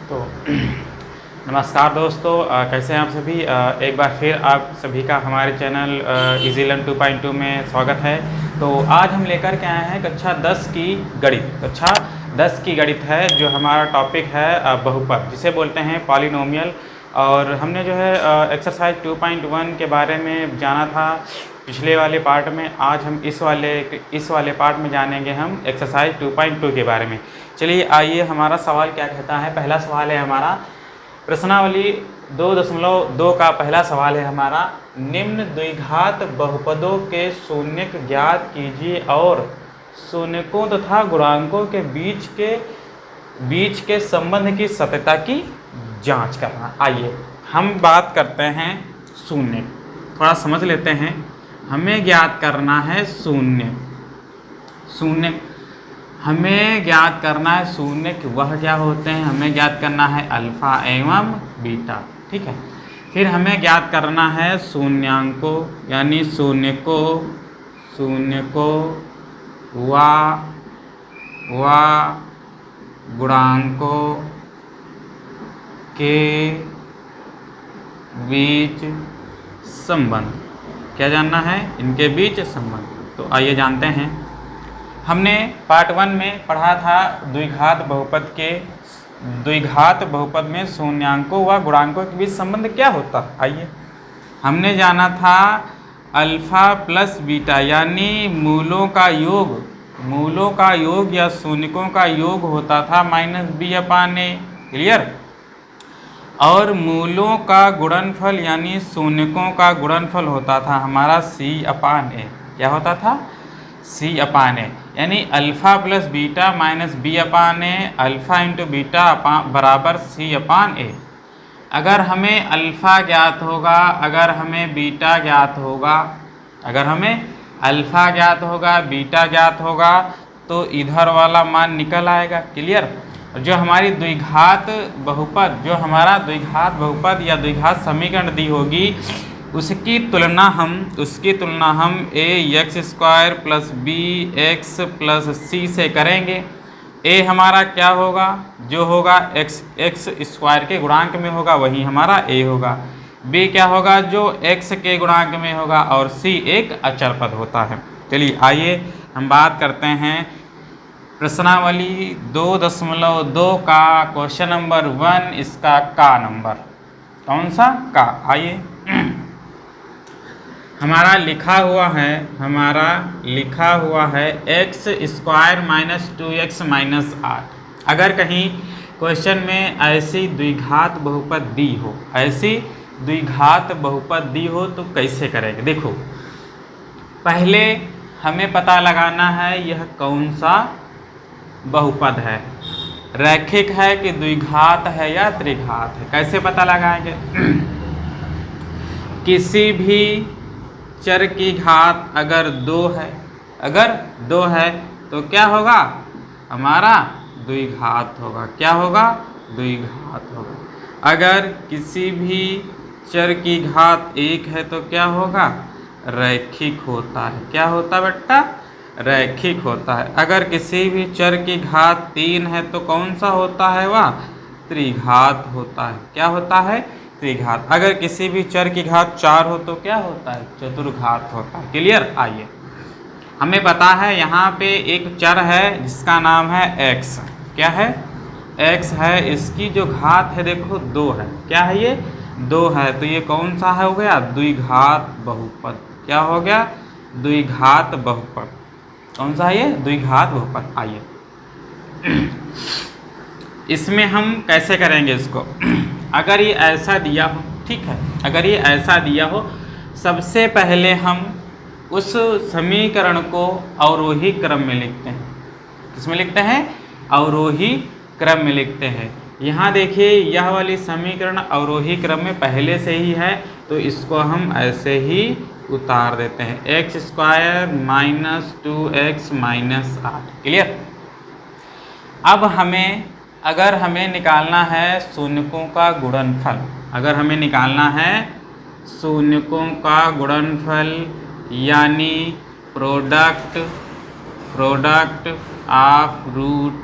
तो नमस्कार दोस्तों, कैसे हैं आप सभी। एक बार फिर आप सभी का हमारे चैनल इजी लर्न 2.2 में स्वागत है। तो आज हम लेकर के आए हैं कक्षा 10 की गणित। कक्षा 10 की गणित है जो हमारा टॉपिक है बहुपद, जिसे बोलते हैं पॉलिनोमियल। और हमने जो है एक्सरसाइज 2.1 के बारे में जाना था पिछले वाले पार्ट में। आज हम इस वाले पार्ट में जानेंगे हम एक्सरसाइज 2.2 के बारे में। चलिए आइए, हमारा सवाल क्या कहता है। पहला सवाल है हमारा प्रश्नावली 2.2 का पहला सवाल है हमारा, निम्न द्विघात बहुपदों के शून्यक ज्ञात कीजिए और शून्यकों तथा गुणांकों के बीच के संबंध की सत्यता की जांच करना। आइए हम बात करते हैं शून्य, थोड़ा समझ लेते हैं। हमें ज्ञात करना है शून्य। हमें ज्ञात करना है शून्य कि वह क्या होते हैं। हमें ज्ञात करना है अल्फा एवं बीटा, ठीक है। फिर हमें ज्ञात करना है शून्यांकों, यानी शून्य को व गुणांकों के बीच संबंध। क्या जानना है? इनके बीच संबंध। तो आइए जानते हैं। हमने पार्ट 1 में पढ़ा था द्विघात बहुपद में शून्यांकों व गुणांकों के बीच संबंध क्या होता है। आइए, हमने जाना था अल्फा प्लस बीटा, यानी मूलों का योग या शून्यकों का योग होता था -b/a। क्लियर। और मूलों का गुणनफल यानी शून्यकों का गुणनफल होता था हमारा c/a। क्या होता था? c/a, यानी alpha plus beta -b/a, alpha into beta बराबर c/a। अगर हमें अल्फा ज्ञात होगा, अगर हमें बीटा ज्ञात होगा, अगर हमें अल्फा ज्ञात होगा, बीटा ज्ञात होगा, तो इधर वाला मान निकल आएगा। क्लियर। जो हमारी द्विघात बहुपद, जो हमारा द्विघात बहुपद या द्विघात समीकरण दी होगी, उसकी तुलना हम ax² plus bx plus c से करेंगे। a हमारा क्या होगा? जो होगा x² के गुणांक में होगा वही हमारा a होगा। b क्या होगा? जो x के गुणांक में होगा। और c एक अचर पद होता है। चलिए आइए हम बात करते हैं प्रश्नावली 2.2 का क्वेश्चन नंबर 1, इसका का नंबर। कौन सा? का। आइए, हमारा लिखा हुआ है x² - 2x - 8। अगर कहीं क्वेश्चन में ऐसी द्विघात बहुपद दी हो तो कैसे करेंगे। देखो, पहले हमें पता लगाना है यह कौन सा बहुपद है, रैखिक है कि द्विघात है या त्रिघात है। कैसे पता लगाएंगे? किसी भी चर की घात अगर 2 है तो क्या होगा? हमारा द्विघात होगा। क्या होगा? द्विघात होगा। अगर किसी भी चर की घात 1 है तो क्या होगा? रैखिक होता है। क्या होता है बेटा? रैखिक होता है। अगर किसी भी चर की घात 3 है तो कौन सा होता है? वह त्रिघात होता है। क्या होता है? त्रिघात। अगर किसी भी चर की घात 4 हो तो क्या होता है? चतुर्घात होता है। क्लियर। आइए, हमें पता है यहाँ पे एक चर है जिसका नाम है x। क्या है? x है। इसकी जो घात है देखो 2 है। क्या है ये? 2 है। तो ये कौन सा है? हो गया द्विघात बहुपद। क्या हो गया? द्विघात बहुपद। कौन सा है ये? द्विघात बहुपद। आइए, इसमें हम कैसे करेंगे इसको। अगर ये ऐसा दिया हो, ठीक है, अगर ये ऐसा दिया हो, सबसे पहले हम उस समीकरण को अवरोही क्रम में लिखते हैं। किसमें लिखते हैं? अवरोही क्रम में लिखते हैं। यहाँ देखिए, यह वाली समीकरण अवरोही क्रम में पहले से ही है, तो इसको हम ऐसे ही उतार देते हैं। x² - 2x - 8। क्लियर। अब अगर हमें निकालना है शून्यकों का गुणनफल, अगर हमें निकालना है शून्यकों का गुणनफल, यानी प्रोडक्ट ऑफ रूट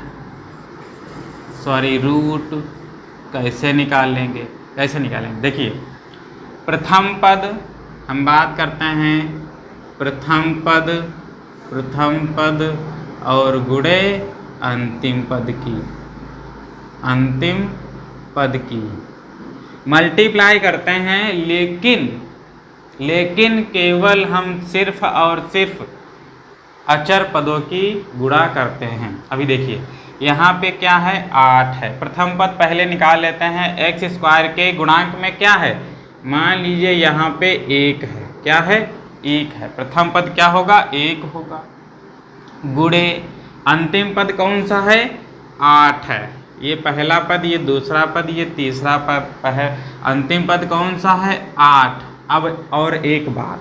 कैसे निकालेंगे, कैसे निकालेंगे? देखिए, प्रथम पद हम बात करते हैं, प्रथम पद और गुणे अंतिम पद की, अंतिम पद की मल्टीप्लाई करते हैं, लेकिन केवल हम सिर्फ और सिर्फ अचर पदों की गुणा करते हैं। अभी देखिए यहाँ पे क्या है, 8 है। प्रथम पद पहले निकाल लेते हैं। एक्स स्क्वायर के गुणांक में क्या है, मान लीजिए यहाँ पे 1 है। क्या है, 1 है। प्रथम पद क्या होगा, 1 होगा। गुणे अंतिम पद कौन सा है, 8 है। ये पहला पद, ये दूसरा पद, ये तीसरा पद है। अंतिम पद कौन सा है, 8। अब और एक बात,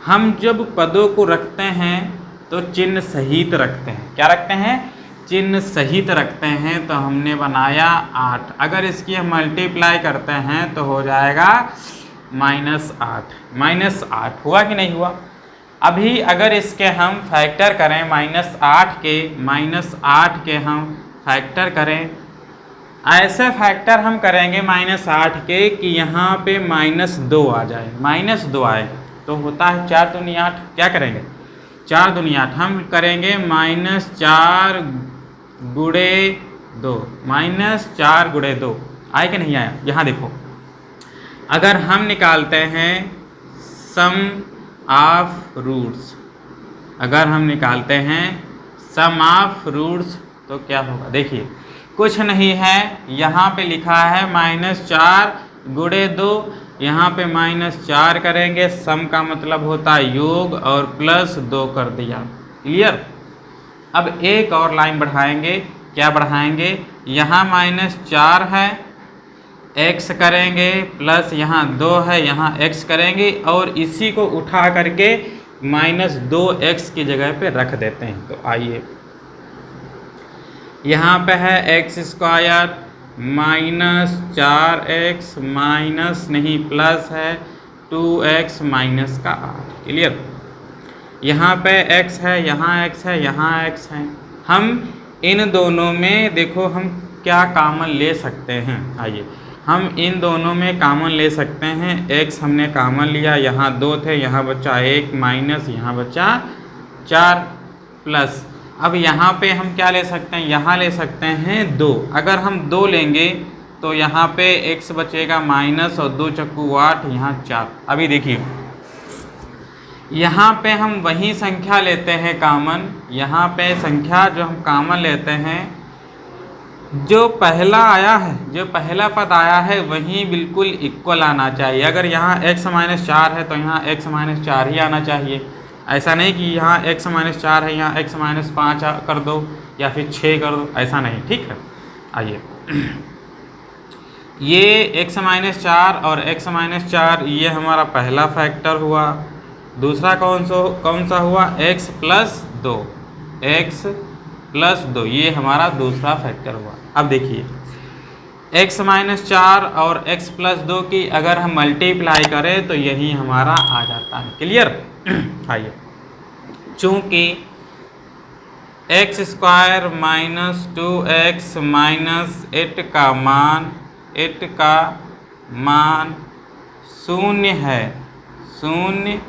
हम जब पदों को रखते हैं तो चिन्ह सहित रखते हैं। क्या रखते हैं, चिन्ह सहित रखते हैं। तो हमने बनाया 8। अगर इसकी हम मल्टीप्लाई करते हैं तो हो जाएगा -8। -8 हुआ कि नहीं हुआ? अभी अगर इसके हम फैक्टर करें, -8 के हम फैक्टर करें, ऐसे फैक्टर हम करेंगे -8 के कि यहाँ पे -2 आ जाए, -2 आए तो होता है 4 दूनी 8। क्या करेंगे, 4 दूनी 8। हम करेंगे -4 गुणे 2, -4 गुणे 2। आए कि नहीं आया? यहाँ देखो, अगर हम निकालते हैं सम ऑफ रूट्स, अगर हम निकालते हैं सम ऑफ रूट्स तो क्या होगा? देखिए कुछ नहीं है, यहाँ पे लिखा है -4 गुणे 2, यहाँ पे -4 करेंगे। सम का मतलब होता है योग, और +2 कर दिया। क्लियर? अब एक और लाइन बढ़ाएंगे। क्या बढ़ाएंगे, यहाँ -4 है, x करेंगे, प्लस यहाँ 2 है, यहाँ x करेंगे, और इसी को उठा करके -2x की जगह पे रख देते हैं। तो आइए, यहाँ पे है x स्क्वायर -4x माइनस नहीं प्लस है 2x माइनस का 8। क्लियर? यहाँ पे x है, यहाँ x है, यहाँ x है। हम इन दोनों में देखो हम क्या कॉमन ले सकते हैं। आइए, हम इन दोनों में कॉमन ले सकते हैं। x हमने कॉमन लिया, यहाँ 2 थे, यहाँ बचा 1 माइनस यहाँ बचा 4 प्लस। अब यहाँ पे हम क्या ले सकते हैं, यहाँ ले सकते हैं 2। अगर हम 2 लेंगे तो यहाँ पे x बचेगा माइनस, और 2 चक्कू 8, यहाँ 4। अभी देखिए, यहाँ पे हम वही संख्या लेते हैं कॉमन। यहाँ पे संख्या जो हम कॉमन लेते हैं, जो पहला आया है, जो पहला पद आया है वही बिल्कुल इक्वल आना चाहिए। अगर यहाँ x -4 है तो यहाँ x -4 ही आना चाहिए। ऐसा नहीं कि यहाँ x -4 है, यहाँ x -5 कर दो या फिर 6 कर दो, ऐसा नहीं। ठीक है? आइए, ये x -4 और x -4 ये हमारा पहला फैक्टर हुआ। दूसरा कौन सा हुआ, x + 2, x + 2, ये हमारा दूसरा फैक्टर हुआ। अब देखिए, x -4 और x + 2 की अगर हम मल्टीप्लाई करें तो यही हमारा आ जाता है। क्लियर? आइए, चूँकि x² - 2x - 8 का मान 0 है, 0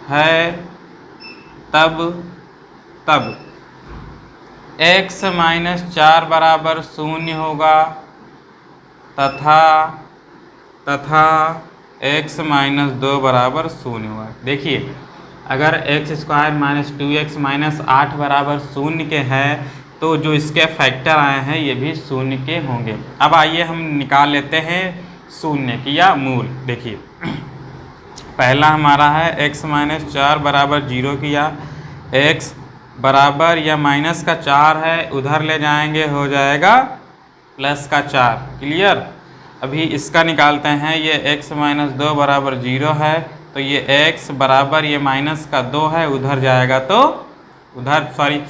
है, तब x -4 बराबर 0 होगा, तथा x -2 बराबर 0 होगा। देखिए, अगर x² - 2x - 8 बराबर 0 के है तो जो इसके फैक्टर आए हैं ये भी 0 के होंगे। अब आइए हम निकाल लेते हैं 0 की या मूल। देखिए, पहला हमारा है x -4 बराबर 0 किया, x बराबर या माइनस का 4 है, उधर ले जाएंगे हो जाएगा +4। क्लियर? अभी इसका निकालते हैं। ये x -2 बराबर 0 है, तो ये x बराबर ये -2 है, उधर जाएगा तो उधर, सॉरी,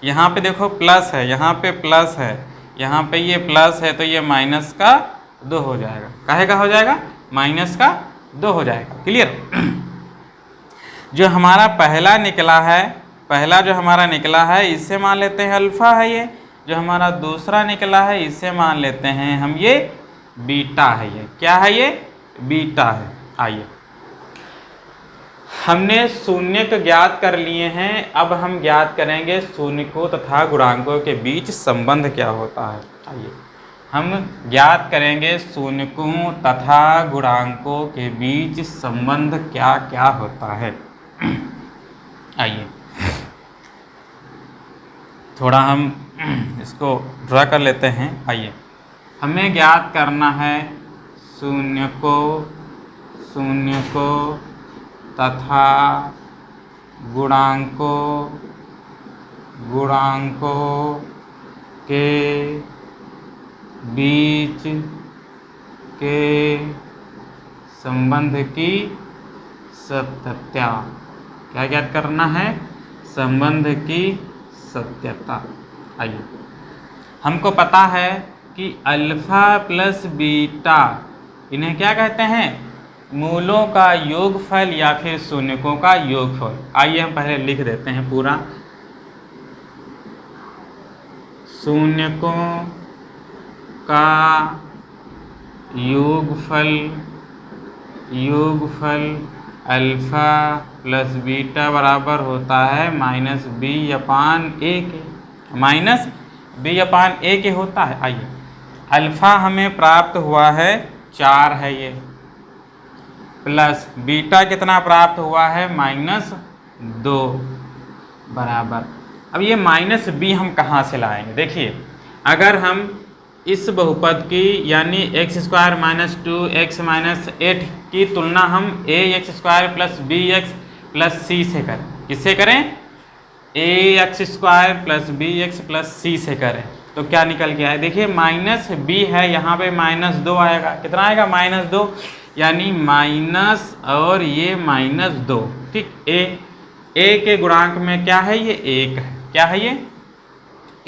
यहाँ पे देखो प्लस है, यहाँ पे प्लस है, यहाँ पे ये प्लस है, तो ये -2 हो जाएगा। काहे का हो जाएगा, -2 हो जाएगा। क्लियर? जो हमारा पहला निकला है, पहला जो हमारा निकला है इसे मान लेते हैं अल्फ़ा है। ये जो हमारा दूसरा निकला है इसे मान लेते हैं हम ये बीटा है ये। क्या है ये? बीटा है। आइए, हमने शून्यक ज्ञात कर लिए हैं, अब हम ज्ञात करेंगे शून्यकों तथा गुणांकों के बीच संबंध क्या होता है। आइए, हम ज्ञात करेंगे शून्यकों तथा गुणांकों के बीच संबंध क्या क्या होता है। आइए, थोड़ा हम इसको ड्रा कर लेते हैं। आइए, हमें ज्ञात करना है शून्यकों तथा गुणांकों के बीच के संबंध की सत्यता। क्या ज्ञात करना है? संबंध की सत्यता। आइए, हमको पता है कि अल्फा प्लस बीटा इन्हें क्या कहते हैं? मूलों का योगफल या फिर शून्यकों का योगफल। आइए हम पहले लिख देते हैं पूरा। शून्यकों का योगफल अल्फा प्लस बीटा बराबर होता है -b/a के। -b/a के होता है। आइए, अल्फा हमें प्राप्त हुआ है 4 है ये, प्लस बीटा कितना प्राप्त हुआ है? -2 बराबर। अब ये -b हम कहाँ से लाएंगे? देखिए, अगर हम इस बहुपद की यानी x² - 2x - 8 की तुलना हम ax² + bx + c से करें। किससे करें? ax² + bx + c से करें तो क्या निकल के आए? देखिए, -b है, यहाँ पे -2 आएगा। कितना आएगा? -2, यानी माइनस और ये -2। ठीक, a के गुणांक में क्या है? ये 1 है। क्या है ये?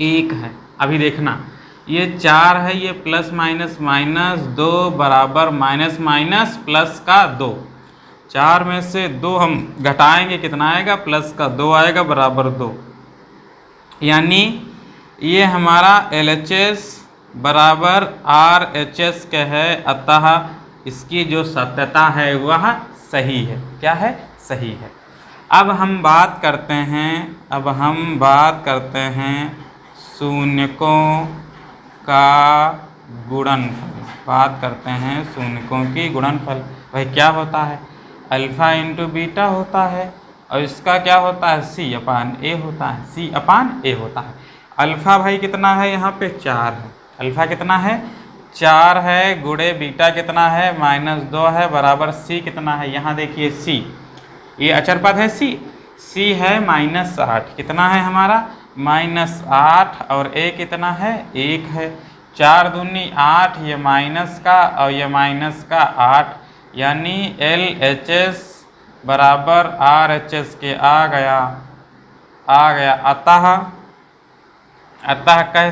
1 है। अभी देखना, ये 4 है, ये प्लस माइनस -2 बराबर माइनस प्लस का 2। 4 में से 2 हम घटाएंगे, कितना आएगा? प्लस का 2 आएगा बराबर 2। यानी ये हमारा LHS बराबर RHS का है, अतः इसकी जो सत्यता है वह सही है। क्या है? सही है। अब हम बात करते हैं शून्यकों का गुणनफल। बात करते हैं शून्यकों की गुणनफल। भाई क्या होता है? अल्फा इंटू बीटा होता है, और इसका क्या होता है? c/a होता है। c/a होता है। अल्फा भाई कितना है? यहाँ पे 4 है। अल्फा कितना है? 4 है, गुणे बीटा कितना है? -2 है, बराबर c कितना है? यहाँ देखिए c, ये अचर पद है c है -8। कितना है हमारा? -8, और a कितना है? 1 है। 4 दूनी 8, ये माइनस का और ये माइनस का 8, यानी LHS बराबर RHS के आ गया। अतः कह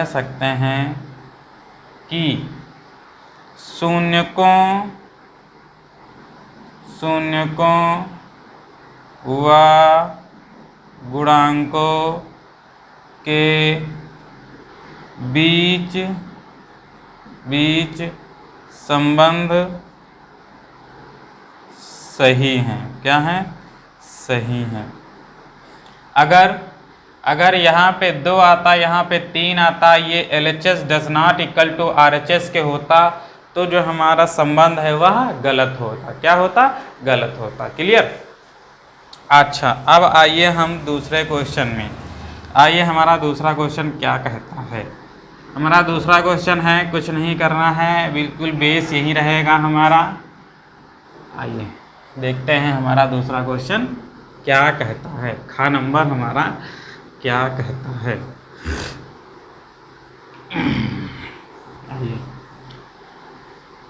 सकते हैं कि शून्यकों व गुणांकों के बीच संबंध सही हैं। क्या है? सही हैं। अगर यहाँ पे 2 आता, यहाँ पे 3 आता, ये LHS does not equal to RHS के होता, तो जो हमारा संबंध है वह गलत होता। क्या होता? गलत होता। क्लियर? अच्छा, अब आइए हम दूसरे क्वेश्चन में। आइए, हमारा दूसरा क्वेश्चन क्या कहता है? हमारा दूसरा क्वेश्चन है, कुछ नहीं करना है, बिल्कुल बेस यही रहेगा हमारा। आइए देखते हैं हमारा दूसरा क्वेश्चन क्या कहता है। खा नंबर हमारा क्या कहता है? आइए,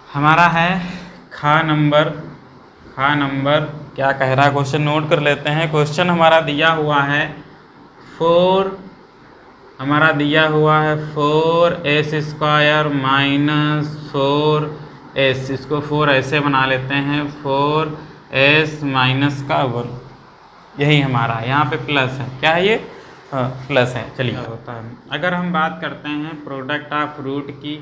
हमारा है खा नंबर क्या कह रहा है क्वेश्चन, नोट कर लेते हैं। क्वेश्चन हमारा दिया हुआ है 4, हमारा दिया हुआ है 4s² - 4s। इसको 4 ऐसे बना लेते हैं, 4s - का 1, यही हमारा यहाँ पे प्लस है। क्या है ये? प्लस है। चलिए होता है। अगर हम बात करते हैं प्रोडक्ट ऑफ रूट की,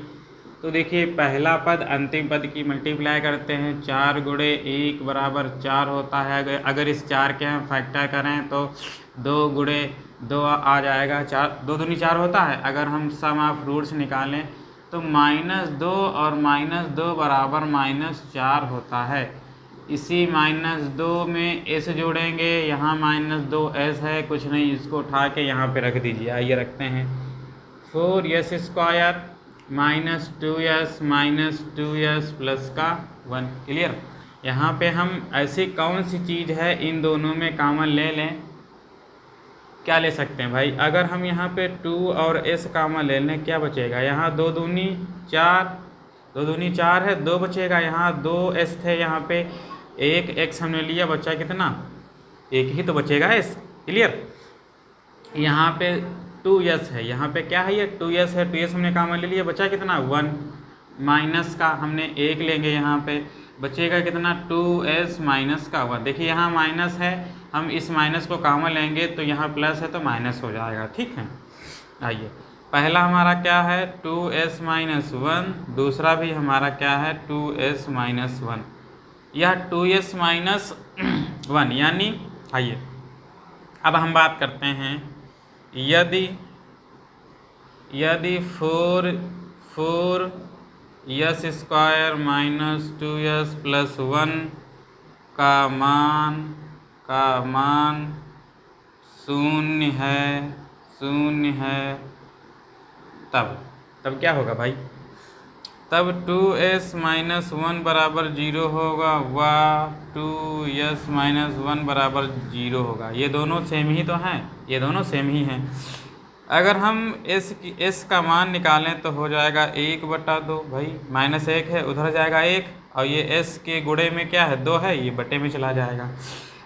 तो देखिए पहला पद अंतिम पद की मल्टीप्लाई करते हैं, 4 गुणे 1 बराबर 4 होता है। अगर इस 4 के हम फैक्टर करें तो 2 गुणे 2 आ जाएगा, 4 2 दूनी 4 होता है। अगर हम सम ऑफ रूट्स निकालें तो -2 और -2 बराबर -4 होता है। इसी -2 में s जोड़ेंगे, यहाँ -2s है, कुछ नहीं, इसको उठा के यहाँ पे रख दीजिए। आइए रखते हैं, 4s स्क्वायर -2s प्लस का 1। क्लियर। यहाँ पे हम ऐसी कौन सी चीज़ है इन दोनों में कॉमन ले लें, क्या ले सकते हैं भाई? अगर हम यहाँ पे 2 और s कॉमन ले लें, क्या बचेगा? यहाँ 2 दूनी 4, 2 दूनी 4 है, 2 बचेगा। यहाँ 2s थे, यहाँ पे 1 x हमने लिया, बचा कितना? 1 ही तो बचेगा s। क्लियर। यहाँ पे 2s है, यहाँ पे क्या है? ये 2s है, 2s हमने कॉमन ले लिया, बचा कितना? 1। माइनस का हमने 1 लेंगे, यहाँ पे बचेगा कितना? 2s माइनस का 1। देखिए यहाँ माइनस है, हम इस माइनस को कॉमन लेंगे तो यहाँ प्लस है तो माइनस हो जाएगा। ठीक है। आइए, पहला हमारा क्या है? 2s minus 1। दूसरा भी हमारा क्या है? 2s minus 1। यह 2s माइनस 1 यानी, आइए अब हम बात करते हैं, यदि 4s square minus 2s plus 1 का मान शून्य है, तब क्या होगा भाई? तब 2s माइनस 1 बराबर 0 होगा, व 2s माइनस 1 बराबर 0 होगा। ये दोनों सेम ही तो हैं, ये दोनों सेम ही हैं। अगर हम s का मान निकालें तो हो जाएगा 1/2 भाई, -1 है, उधर जाएगा 1, और ये s के गुणे में क्या है? 2 है, ये बटे में चला जाएगा।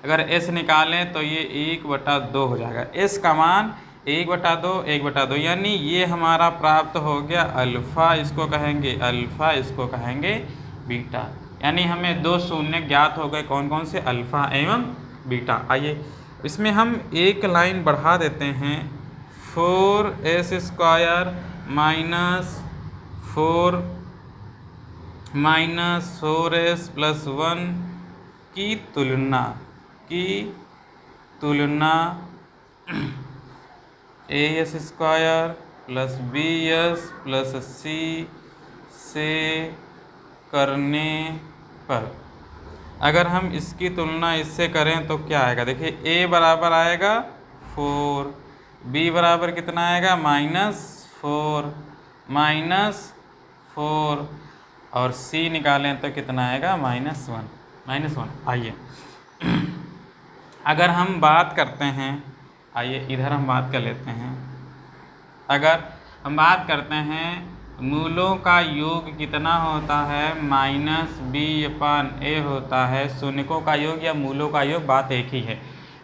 अगर s निकालें तो ये 1/2 हो जाएगा। s का मान 1/2 यानी ये हमारा प्राप्त हो गया अल्फ़ा, इसको कहेंगे अल्फ़ा, इसको कहेंगे बीटा। यानी हमें 2 शून्य ज्ञात हो गए, कौन कौन से? अल्फ़ा एवं बीटा। आइए इसमें हम एक लाइन बढ़ा देते हैं, 4s स्क्वायर -4s प्लस 1 की तुलना as square plus bs plus c से करने पर, अगर हम इसकी तुलना इससे करें तो क्या आएगा? देखिए a बराबर आएगा 4, b बराबर कितना आएगा? -4 और c निकालें तो कितना आएगा? -1। आइए अगर हम बात करते हैं, आइए इधर हम बात कर लेते हैं। अगर हम बात करते हैं मूलों का योग कितना होता है? -b/a होता है। शून्यकों का योग या मूलों का योग बात एक ही है।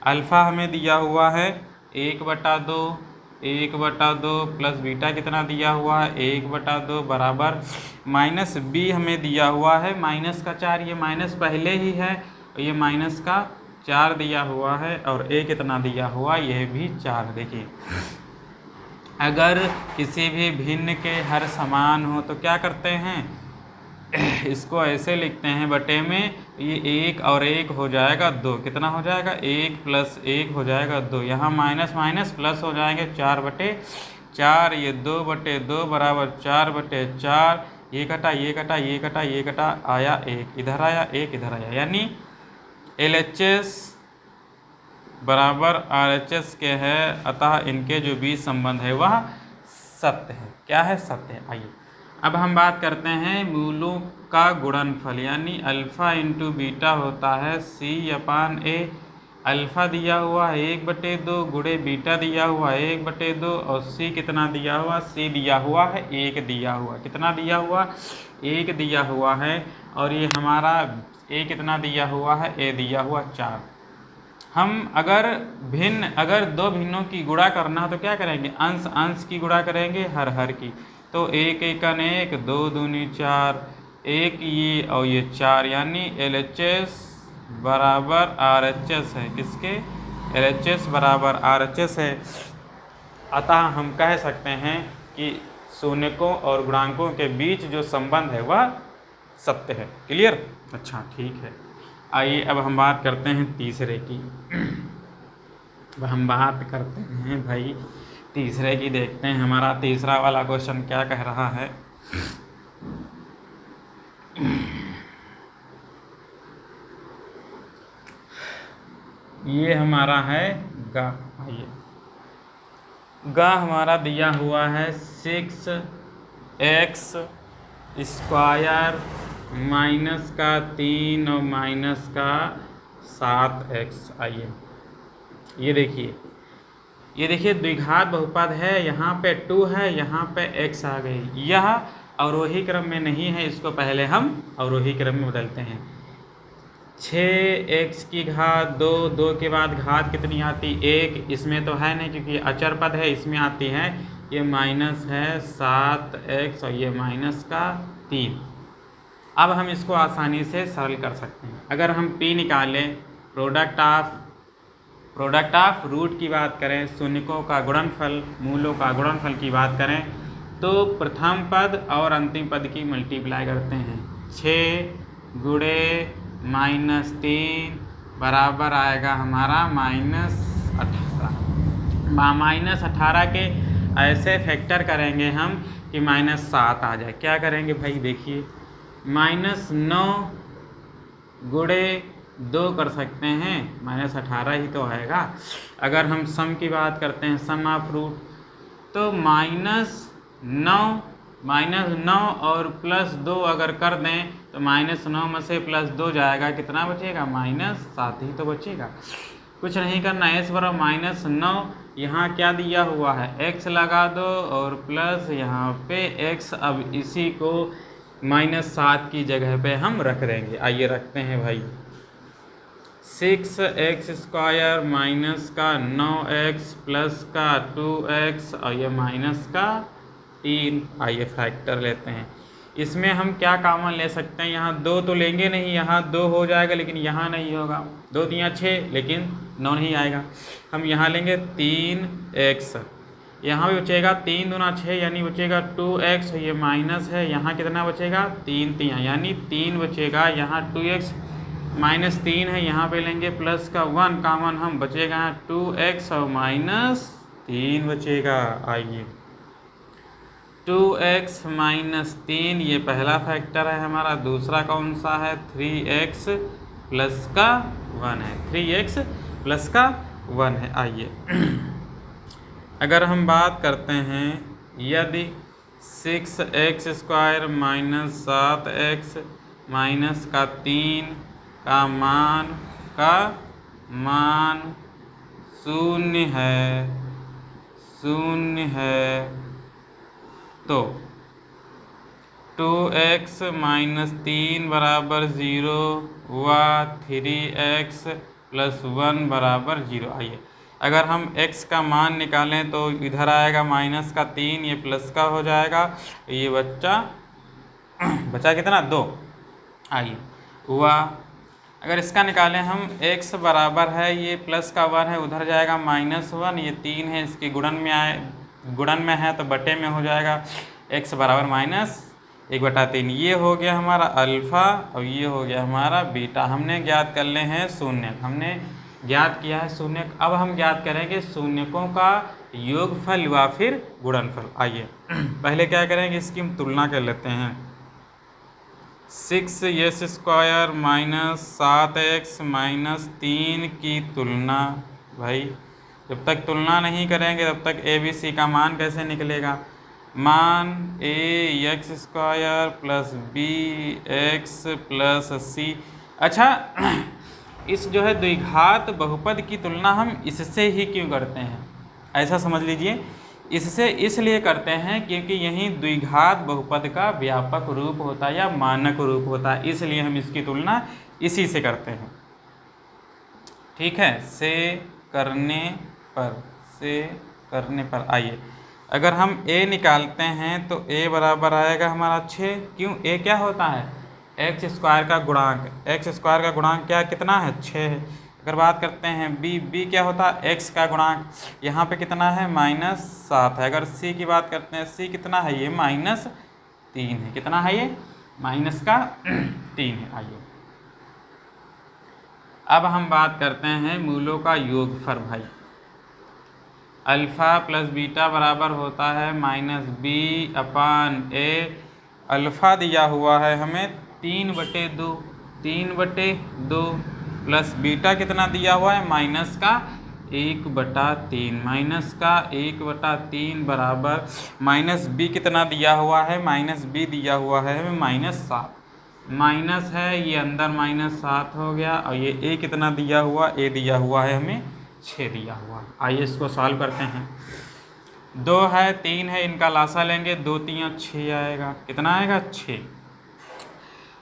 अल्फ़ा हमें दिया हुआ है 1/2 प्लस बीटा कितना दिया हुआ है? 1/2 बराबर -b हमें दिया हुआ है -4। ये माइनस पहले ही है, ये -4 दिया हुआ है, और a कितना दिया हुआ? यह भी 4। देखिए अगर किसी भी भिन्न के हर समान हो तो क्या करते हैं? इसको ऐसे लिखते हैं बटे में, ये 1 और 1 हो जाएगा 2, कितना हो जाएगा? 1 + 1 हो जाएगा 2। यहाँ माइनस माइनस प्लस हो जाएंगे, 4/4, ये 2/2 बराबर 4/4। ये कटा, ये कटा, ये कटा, ये कटा, आया 1, इधर आया 1, इधर आया। यानी LHS बराबर RHS के है, अतः इनके जो बीच संबंध है वह सत्य है। क्या है? सत्य है। आइए अब हम बात करते हैं मूलों का गुणनफल, यानी अल्फ़ा इंटू बीटा होता है c/a। अल्फ़ा दिया हुआ है 1/2 गुणे बीटा दिया हुआ है 1/2, और c कितना दिया हुआ? c दिया हुआ है 1 दिया हुआ। कितना दिया हुआ? 1 दिया हुआ है। और ये हमारा a कितना दिया हुआ है? a दिया हुआ 4। हम अगर 2 भिन्नों की गुणा करना हो तो क्या करेंगे? अंश अंश की गुणा करेंगे, हर हर की। तो 1 एकन 1, 2 दूनी 4, 1 ये और ये 4, यानी LHS बराबर RHS है। किसके? LHS बराबर RHS है। अतः हम कह सकते हैं कि शून्यकों और गुणांकों के बीच जो संबंध है वह सत्य है। क्लियर? अच्छा ठीक है, आइए अब हम बात करते हैं तीसरे की। अब हम बात करते हैं भाई तीसरे की, देखते हैं हमारा तीसरा वाला क्वेश्चन क्या कह रहा है। ये हमारा है गा, आइए गा हमारा दिया हुआ है 6x स्क्वायर माइनस का 3 और माइनस का 7x। आइए ये देखिए द्विघात बहुपद है, यहाँ पे 2 है, यहाँ पे x आ गई। यह अवरोही क्रम में नहीं है, इसको पहले हम अवरोही क्रम में बदलते हैं। 6x की घात 2, 2 के बाद घात कितनी आती 1, इसमें तो है नहीं क्योंकि अचर पद है, इसमें आती है ये माइनस है 7x और ये माइनस का 3। अब हम इसको आसानी से सरल कर सकते हैं। अगर हम p निकालें, प्रोडक्ट ऑफ रूट की बात करें, शून्यकों का गुणनफल, मूलों का गुणनफल की बात करें, तो प्रथम पद और अंतिम पद की मल्टीप्लाई करते हैं। 6 गुणे -3 बराबर आएगा हमारा -18। -18 के ऐसे फैक्टर करेंगे हम कि -7 आ जाए। क्या करेंगे भाई, देखिए -9 गुणे 2 कर सकते हैं, -18 ही तो आएगा। अगर हम सम की बात करते हैं, सम ऑफ रूट, तो -9 और +2 अगर कर दें तो -9 में से +2 जाएगा, कितना बचेगा -7 ही तो बचेगा। कुछ नहीं करना, s बराबर -9, यहाँ क्या दिया हुआ है x लगा दो और प्लस यहाँ पे x। अब इसी को -7 की जगह पे हम रख देंगे। आइए रखते हैं भाई, 6x स्क्वायर माइनस का 9x प्लस का 2x और ये माइनस का 3। आइए फैक्टर लेते हैं। इसमें हम क्या कॉमन ले सकते हैं, यहाँ 2 तो लेंगे नहीं, यहाँ 2 हो जाएगा लेकिन यहाँ नहीं होगा। 2 3 6 लेकिन 9 नहीं आएगा। हम यहाँ लेंगे 3x, यहाँ भी बचेगा 3 दूना 6 यानी बचेगा 2x, ये माइनस है, यहाँ कितना बचेगा 3 3 यानी 3 बचेगा। यहाँ 2x -3 है, यहाँ पे लेंगे प्लस का 1 कॉमन, हम बचेगा 2x और -3 बचेगा। आइए 2x -3 ये पहला फैक्टर है हमारा। दूसरा कौन सा है, 3x प्लस का 1 है, 3x प्लस का 1 है। आइए अगर हम बात करते हैं, यदि 6x square minus 7x minus का 3 का मान 0 है तो 2x -3 बराबर 0 हुआ, 3x प्लस 1 बराबर 0। आइए अगर हम x का मान निकालें तो इधर आएगा -3, ये प्लस का हो जाएगा, ये बचा कितना 2। आइए हुआ, अगर इसका निकालें हम, x बराबर है ये प्लस का 1 है, उधर जाएगा -1, ये 3 है, इसके गुणन में है तो बटे में हो जाएगा, x बराबर -1/3। ये हो गया हमारा अल्फ़ा और ये हो गया हमारा बीटा। हमने ज्ञात कर ले हैं शून्यक, हमने ज्ञात किया है शून्यक। अब हम ज्ञात करेंगे शून्यकों का योगफल व फिर गुणनफल। आइए पहले क्या करेंगे, इसकी हम तुलना कर लेते हैं। 6x स्क्वायर माइनस 7x -3 की तुलना। भाई जब तक तुलना नहीं करेंगे तब तक ABC का मान कैसे निकलेगा, मान ax square plus bx plus c। अच्छा इस जो है द्विघात बहुपद की तुलना हम इससे ही क्यों करते हैं, ऐसा समझ लीजिए। इससे इसलिए करते हैं क्योंकि यही द्विघात बहुपद का व्यापक रूप होता है या मानक रूप होता है, इसलिए हम इसकी तुलना इसी से करते हैं। ठीक है, से करने पर आइए अगर हम a निकालते हैं तो a बराबर आएगा हमारा 6। क्यों, a क्या होता है, x स्क्वायर का गुणांक। x स्क्वायर का गुणांक क्या कितना है, 6 है। अगर बात करते हैं बी क्या होता है x का गुणांक, यहाँ पे कितना है -7 है। अगर c की बात करते हैं c कितना है, ये -3 है। कितना है ये -3 है। आइए अब हम बात करते हैं मूलों का योगफल भाई। अल्फ़ा प्लस बीटा बराबर होता है -b/a। अल्फ़ा दिया हुआ है हमें 3/2 प्लस बीटा कितना दिया हुआ है -1/3 बराबर -b कितना दिया हुआ है -b दिया हुआ है हमें -7। माइनस है ये अंदर -7 हो गया, और ये a कितना दिया हुआ, a दिया हुआ है हमें 6 दिया हुआ। आइए इसको सॉल्व करते हैं। 2 है 3 है, इनका लासा लेंगे, 2 3 6 आएगा। कितना आएगा 6।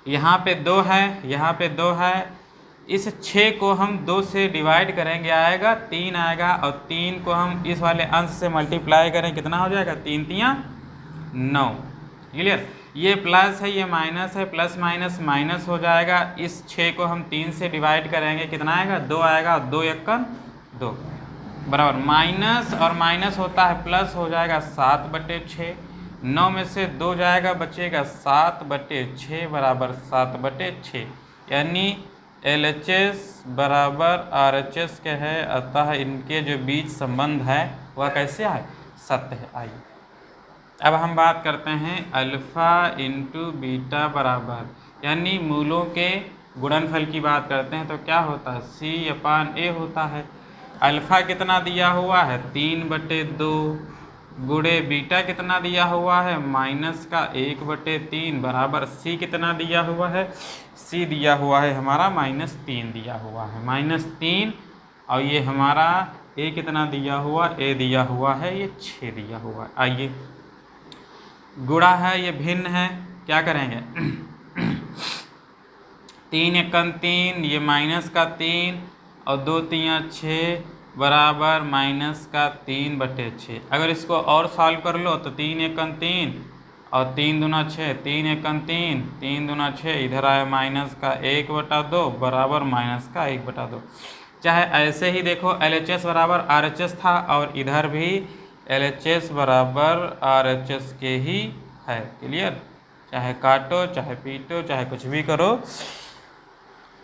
यहाँ पे 2 है, यहाँ पे 2 है, इस 6 को हम 2 से डिवाइड करेंगे आएगा 3 आएगा, और 3 को हम इस वाले अंश से मल्टीप्लाई करें, कितना हो जाएगा 3 3 9। क्लियर। ये प्लस है ये माइनस है, प्लस माइनस माइनस हो जाएगा। इस 6 को हम 3 से डिवाइड करेंगे, कितना आएगा 2 आएगा, 2 1 2 बराबर माइनस और माइनस होता है प्लस हो जाएगा 7/6। 9 में से 2 जाएगा, बचेगा 7/6 बराबर 7/6। यानी LHS बराबर RHS के है, अतः इनके जो बीच संबंध है वह कैसे है, सत्य है। आइए अब हम बात करते हैं अल्फ़ा इंटू बीटा बराबर, यानी मूलों के गुणनफल की बात करते हैं तो क्या होता है C/A होता है। अल्फ़ा कितना दिया हुआ है 3/2 गुणे बीटा कितना दिया हुआ है -1/3 बराबर C कितना दिया हुआ है, C दिया हुआ है हमारा -3 दिया हुआ है, -3। और ये हमारा A कितना दिया हुआ, A दिया हुआ है ये 6 दिया हुआ है। आइए गुणा है ये भिन्न है, क्या करेंगे 3 1 3, ये -3 और 2 3 6 बराबर -3/6। अगर इसको और सॉल्व कर लो तो 3 1 3 और 3 दूना 6, 3 1 3, 3 दूना 6, इधर आया -1/2 बराबर -1/2। चाहे ऐसे ही देखो LHS बराबर RHS था, और इधर भी LHS बराबर RHS के ही है। क्लियर। चाहे काटो चाहे पीटो चाहे कुछ भी करो,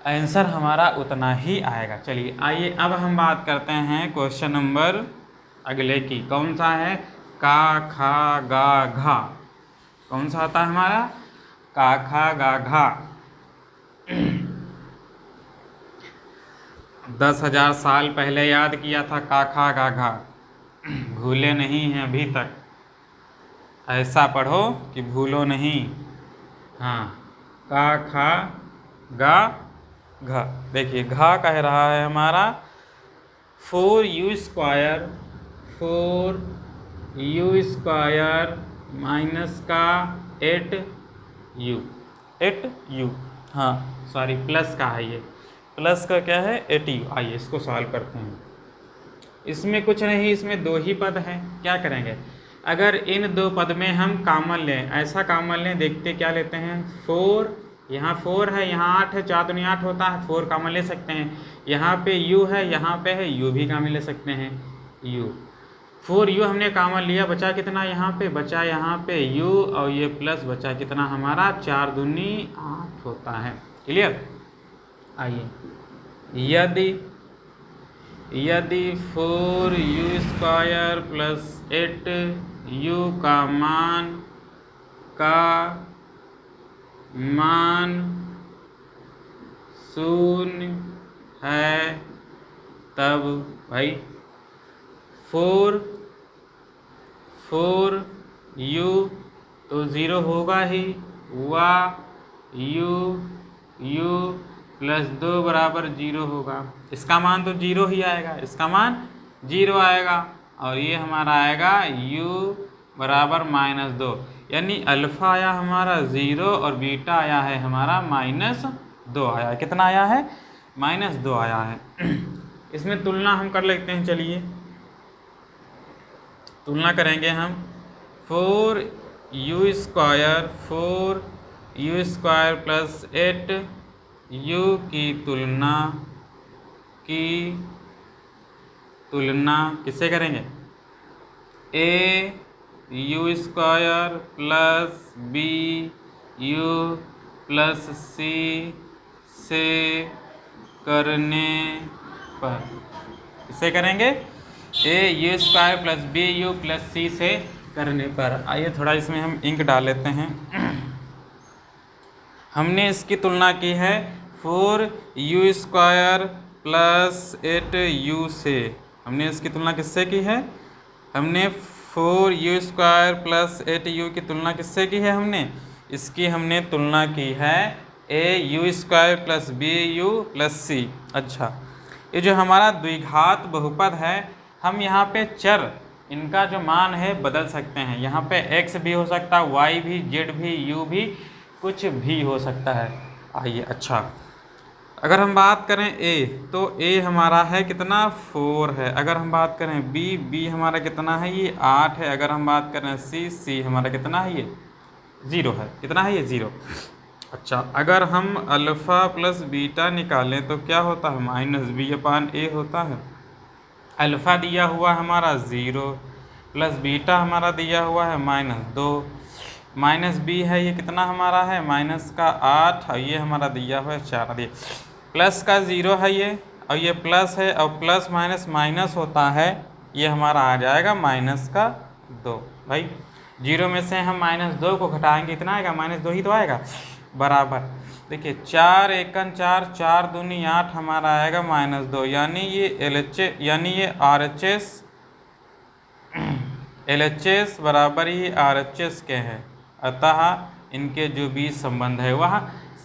आंसर हमारा उतना ही आएगा। चलिए आइए अब हम बात करते हैं क्वेश्चन नंबर अगले की। कौन सा है, का खा गा घा। कौन सा आता है हमारा, का खा गा घा। 10,000 साल पहले याद किया था का खा गा घा, भूले नहीं हैं अभी तक। ऐसा पढ़ो कि भूलो नहीं। हाँ, का खा गा घा। देखिए घा कह रहा है हमारा 4u² माइनस का 8u। हाँ सॉरी, प्लस का है ये, प्लस का क्या है 8u। आइए इसको सॉल्व करते हैं। इसमें कुछ नहीं, इसमें 2 ही पद हैं। क्या करेंगे, अगर इन 2 पद में हम कॉमन लें, ऐसा कॉमन लें, देखते क्या लेते हैं 4, यहाँ 4 है, यहाँ 8 है, 4 दूनी 8 होता है, 4 कॉमन ले सकते हैं। यहाँ पे u है, यहाँ पे है u भी कॉमन ले सकते हैं, u 4u हमने कॉमन लिया, बचा कितना यहाँ पे, बचा यहाँ पे u, और ये प्लस बचा कितना हमारा 4 दूनी 8 होता है। क्लियर। आइए यदि 4u² प्लस 8u का मान 0 है, तब भाई 4u तो 0 होगा ही, u प्लस 2 बराबर 0 होगा। इसका मान तो 0 ही आएगा, इसका मान 0 आएगा, और ये हमारा आएगा u बराबर -2। यानी अल्फ़ा आया हमारा 0 और बीटा आया है हमारा -2 आया है। कितना आया है, -2 आया है। इसमें तुलना हम कर लेते हैं। चलिए तुलना करेंगे हम 4u² प्लस 8u की तुलना की तुलना किससे करेंगे? A U square plus B U plus C से करने पर। किससे करेंगे? A U square plus B U plus C से करने पर। आइए थोड़ा इसमें हम इंक डाल लेते हैं। हमने इसकी तुलना की है 4u स्क्वायर प्लस 8u से। हमने इसकी तुलना किससे की है? हमने 4u स्क्वायर प्लस 8u की तुलना किससे की है? इसकी हमने तुलना की है A U square plus B U plus C. अच्छा, ये जो हमारा द्विघात बहुपद है, हम यहाँ पे चर इनका जो मान है बदल सकते हैं। यहाँ पे x भी हो सकता है, y भी, z भी, u भी, कुछ भी हो सकता है। आइए, अच्छा, अगर हम बात करें a तो a हमारा है कितना? 4 है। अगर हम बात करें b हमारा कितना है? ये 8 है। अगर हम बात करें c हमारा कितना है? ये 0 है। कितना है? ये 0। अच्छा, अगर हम अल्फ़ा प्लस बीटा निकालें तो क्या होता है? माइनस बी अपान ए होता है। अल्फ़ा दिया हुआ हमारा 0 प्लस बीटा हमारा दिया हुआ है -2, माइनस बी है ये कितना हमारा है? माइनस का 8, और ये हमारा दिया हुआ है 4 दिए। प्लस का 0 है ये, और ये प्लस है, और प्लस माइनस माइनस होता है, ये हमारा आ जाएगा माइनस का 2। भाई 0 में से हम -2 को घटाएंगे, इतना आएगा, -2 ही तो आएगा, बराबर। देखिए 4 एकन 4, 4 दूनी 8 हमारा आएगा -2, यानी ये LHS बराबर ही RHS के हैं। अतः इनके जो बीच संबंध है वह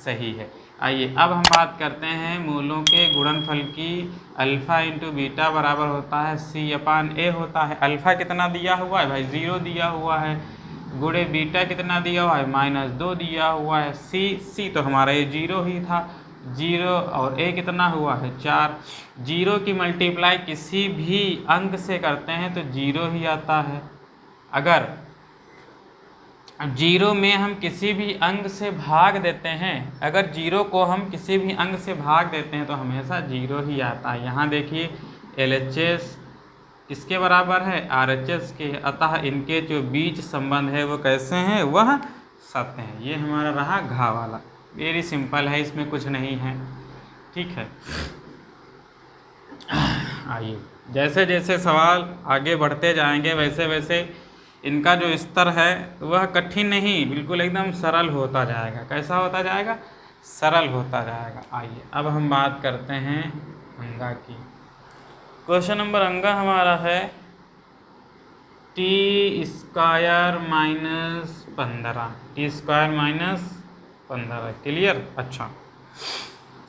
सही है। आइए अब हम बात करते हैं मूलों के गुणनफल की। अल्फ़ा इंटू बीटा बराबर होता है C अपान A होता है। अल्फ़ा कितना दिया हुआ है भाई? 0 दिया हुआ है, गुणे बीटा कितना दिया हुआ है? -2 दिया हुआ है। C तो हमारा ये 0 ही था, 0, और A कितना हुआ है? 4। 0 की मल्टीप्लाई किसी भी अंक से करते हैं तो 0 ही आता है। अगर 0 में हम किसी भी अंक से भाग देते हैं, अगर 0 को हम किसी भी अंक से भाग देते हैं तो हमेशा 0 ही आता है। यहाँ देखिए LHS किसके बराबर है? RHS के। अतः इनके जो बीच संबंध है वो कैसे हैं? वह सत्य हैं। ये हमारा रहा घा वाला, वेरी सिंपल है, इसमें कुछ नहीं है। ठीक है, आइए जैसे जैसे सवाल आगे बढ़ते जाएंगे वैसे वैसे इनका जो स्तर है वह कठिन नहीं, बिल्कुल एकदम सरल होता जाएगा। कैसा होता जाएगा? सरल होता जाएगा। आइए अब हम बात करते हैं अंगा की। क्वेश्चन नंबर अंगा हमारा है टी स्क्वायर -15। क्लियर? अच्छा,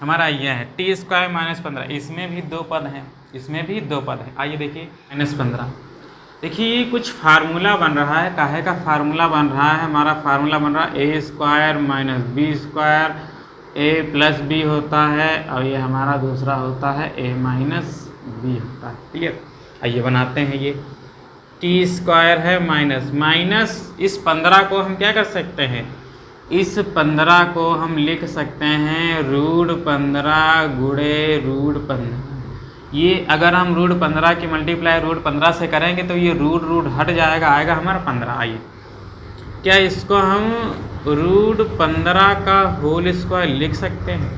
हमारा ये है टी स्क्वायर -15। इसमें भी 2 पद हैं, इसमें भी 2 पद हैं। आइए देखिए -15। देखिए कुछ फार्मूला बन रहा है। काहे का फार्मूला बन रहा है? हमारा फार्मूला बन रहा है a² - b², a plus B होता है, और ये हमारा दूसरा होता है a - b होता है। क्लियर? आइए बनाते हैं। ये टी स्क्वायर है माइनस इस 15 को हम क्या कर सकते हैं? इस 15 को हम लिख सकते हैं √15 गुणे √15। ये अगर हम √15 की मल्टीप्लाई √15 से करेंगे तो ये रूट हट जाएगा, आएगा हमारा 15। आइए क्या इसको हम √15 का होल स्क्वायर लिख सकते हैं?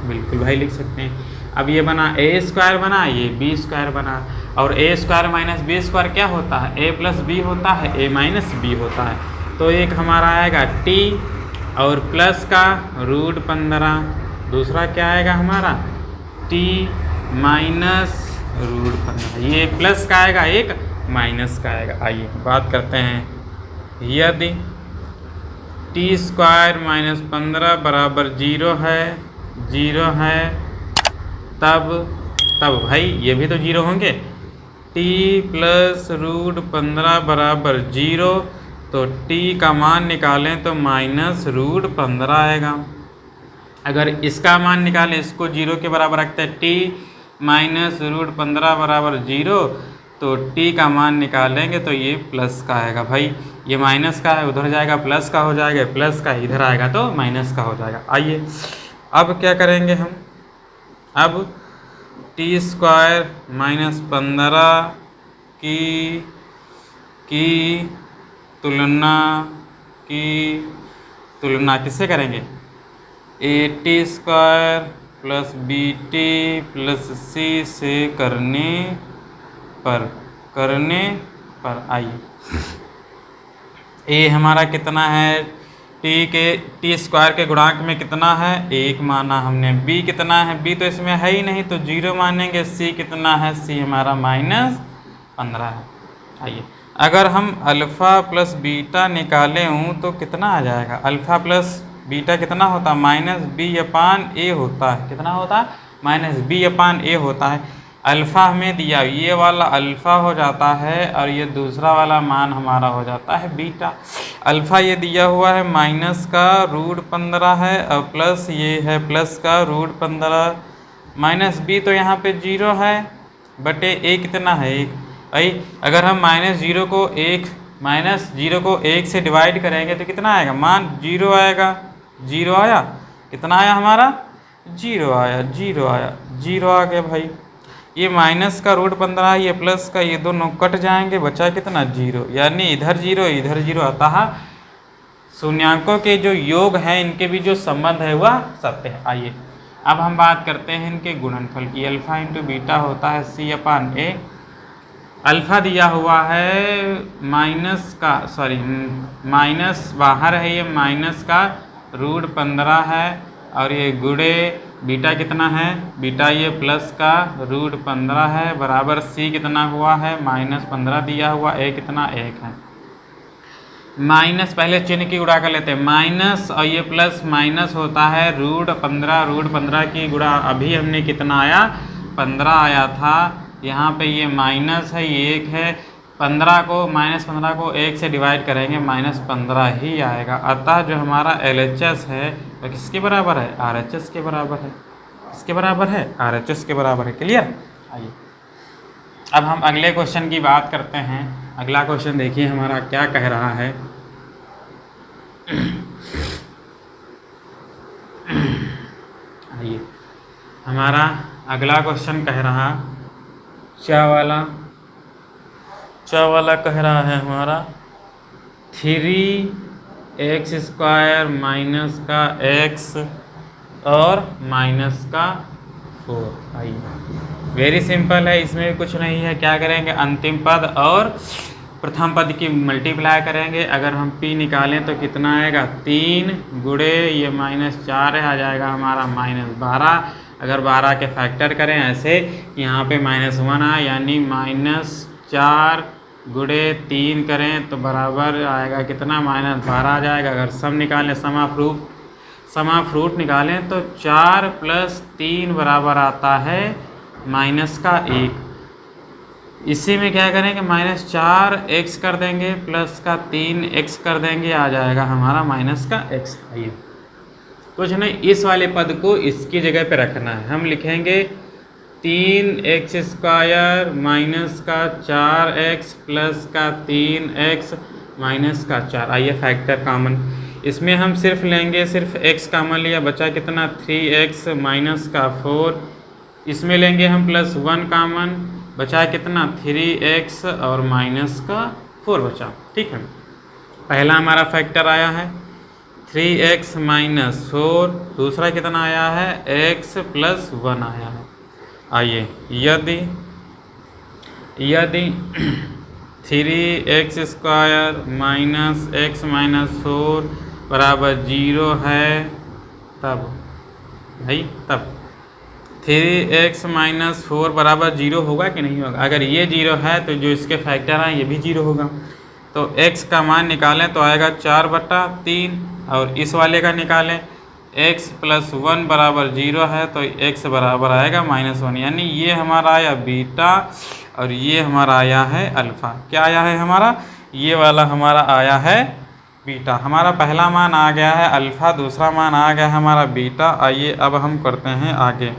बिल्कुल भाई लिख सकते हैं। अब ये बना a² बना, ये b² बना, और a² - b² क्या होता है? a प्लस बी होता है, a माइनस बी होता है। तो एक हमारा आएगा t और प्लस का √15, दूसरा क्या आएगा हमारा? t minus √15। ये प्लस का आएगा, एक माइनस का आएगा। आइए बात करते हैं। यदि t² - 15 बराबर 0 है, तब भाई ये भी तो 0 होंगे। t प्लस √15 बराबर 0, तो t का मान निकालें तो -√15 आएगा। अगर इसका मान निकालें, इसको 0 के बराबर रखते हैं, t माइनस √15 बराबर 0, तो t का मान निकालेंगे तो ये प्लस का आएगा। भाई ये माइनस का है, उधर जाएगा प्लस का हो जाएगा, प्लस का इधर आएगा तो माइनस का हो जाएगा। आइए अब क्या करेंगे हम? अब टी स्क्वायर माइनस 15 की तुलना किससे करेंगे? A T square plus B T plus C से करने पर आइए, ए हमारा कितना है? टी स्क्वायर के गुणांक में कितना है? 1 माना हमने। बी कितना है? बी तो इसमें है ही नहीं तो 0 मानेंगे। सी कितना है? सी हमारा -15 है। आइए, अगर हम अल्फ़ा प्लस बीटा निकालें हूँ तो कितना आ जाएगा? अल्फ़ा प्लस बीटा कितना होता है? -b/a होता है। कितना होता है? -b/a होता है। अल्फ़ा हमें दिया, ये वाला अल्फ़ा हो जाता है और ये दूसरा वाला मान हमारा हो जाता है बीटा। अल्फ़ा ये दिया हुआ है -√15 है और प्लस ये है प्लस का √15 माइनस बी तो यहाँ पे 0 है बटे ए कितना है? 1। भाई अगर हम -0 को 1 से डिवाइड करेंगे तो कितना आएगा? मान 0 आएगा। 0 आया, कितना आया हमारा? 0 आया। 0 आ गया भाई। ये माइनस का √15 ये प्लस का, ये दोनों कट जाएंगे, बचा कितना? 0। यानी इधर 0 इधर 0 आता है। शून्यांकों के जो योग हैं इनके भी जो संबंध है वह सत्य है। आइए अब हम बात करते हैं इनके गुणनफल की। अल्फ़ा इंटू बीटा होता है c/a। अल्फ़ा दिया हुआ है माइनस बाहर है, ये माइनस का √15 है और ये गुणे बीटा कितना है? बीटा ये प्लस का √15 है बराबर सी कितना हुआ है? -15 दिया हुआ। ए कितना? 1 है। माइनस पहले चिन्ह की गुणा कर लेते हैं। माइनस और ये प्लस माइनस होता है √15 की गुणा अभी हमने कितना आया? 15 आया था। यहाँ पे ये माइनस है, ये 1 है। -15 को 1 से डिवाइड करेंगे -15 ही आएगा। अतः जो हमारा LHS है वो किसके बराबर है? RHS के बराबर है। किसके बराबर है? RHS के बराबर है। क्लियर? आइए अब हम अगले क्वेश्चन की बात करते हैं। अगला क्वेश्चन देखिए हमारा क्या कह रहा है। आइए हमारा अगला क्वेश्चन कह रहा क्या वाला कह रहा है हमारा 3x² माइनस का x और माइनस का 4। आइए वेरी सिंपल है, इसमें भी कुछ नहीं है। क्या करेंगे? अंतिम पद और प्रथम पद की मल्टीप्लाई करेंगे। अगर हम p निकालें तो कितना आएगा? 3 गुणे ये -4 है, आ जाएगा हमारा -12। अगर 12 के फैक्टर करें ऐसे, यहाँ पे -1 आए यानी -4 गुणे 3 करें तो बराबर आएगा कितना? -12 आ जाएगा। अगर सम निकालें, समा फ्रूट निकालें तो 4 + 3 बराबर आता है -1। इसी में क्या करेंगे? -4x कर देंगे प्लस का 3x कर देंगे, आ जाएगा हमारा -x। आइए कुछ नहीं, इस वाले पद को इसकी जगह पे रखना है। हम लिखेंगे 3x² माइनस का 4x प्लस का 3x माइनस का 4। आइए फैक्टर कॉमन, इसमें हम सिर्फ लेंगे, सिर्फ x कॉमन लिया, बचा कितना? 3x माइनस का 4। इसमें लेंगे हम +1 कॉमन, बचा कितना? 3x और माइनस का 4 बचा। ठीक है, पहला हमारा फैक्टर आया है 3x माइनस 4, दूसरा कितना आया है? x + 1 आया है। आइए यदि 3x² माइनस x माइनस 4 बराबर 0 है तब 3x माइनस 4 बराबर 0 होगा कि नहीं होगा? अगर ये 0 है तो जो इसके फैक्टर हैं ये भी 0 होगा। तो x का मान निकालें तो आएगा 4/3 और इस वाले का निकालें x + 1 बराबर 0 है तो x बराबर आएगा -1। यानी ये हमारा आया बीटा और ये हमारा आया है अल्फ़ा। क्या आया है हमारा? ये वाला हमारा आया है बीटा। हमारा पहला मान आ गया है अल्फ़ा, दूसरा मान आ गया है हमारा बीटा। आइए अब हम करते हैं आगे।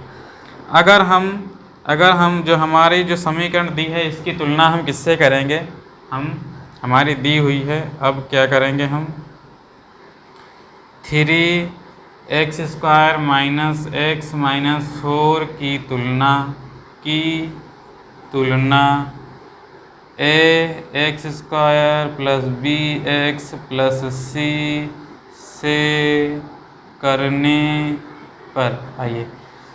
अगर हम जो हमारी जो समीकरण दी है इसकी तुलना हम किससे करेंगे? हमारी दी हुई है, अब क्या करेंगे हम? 3x² माइनस x माइनस 4 की तुलना की तुलना ax² plus bx plus c से करने पर आइए,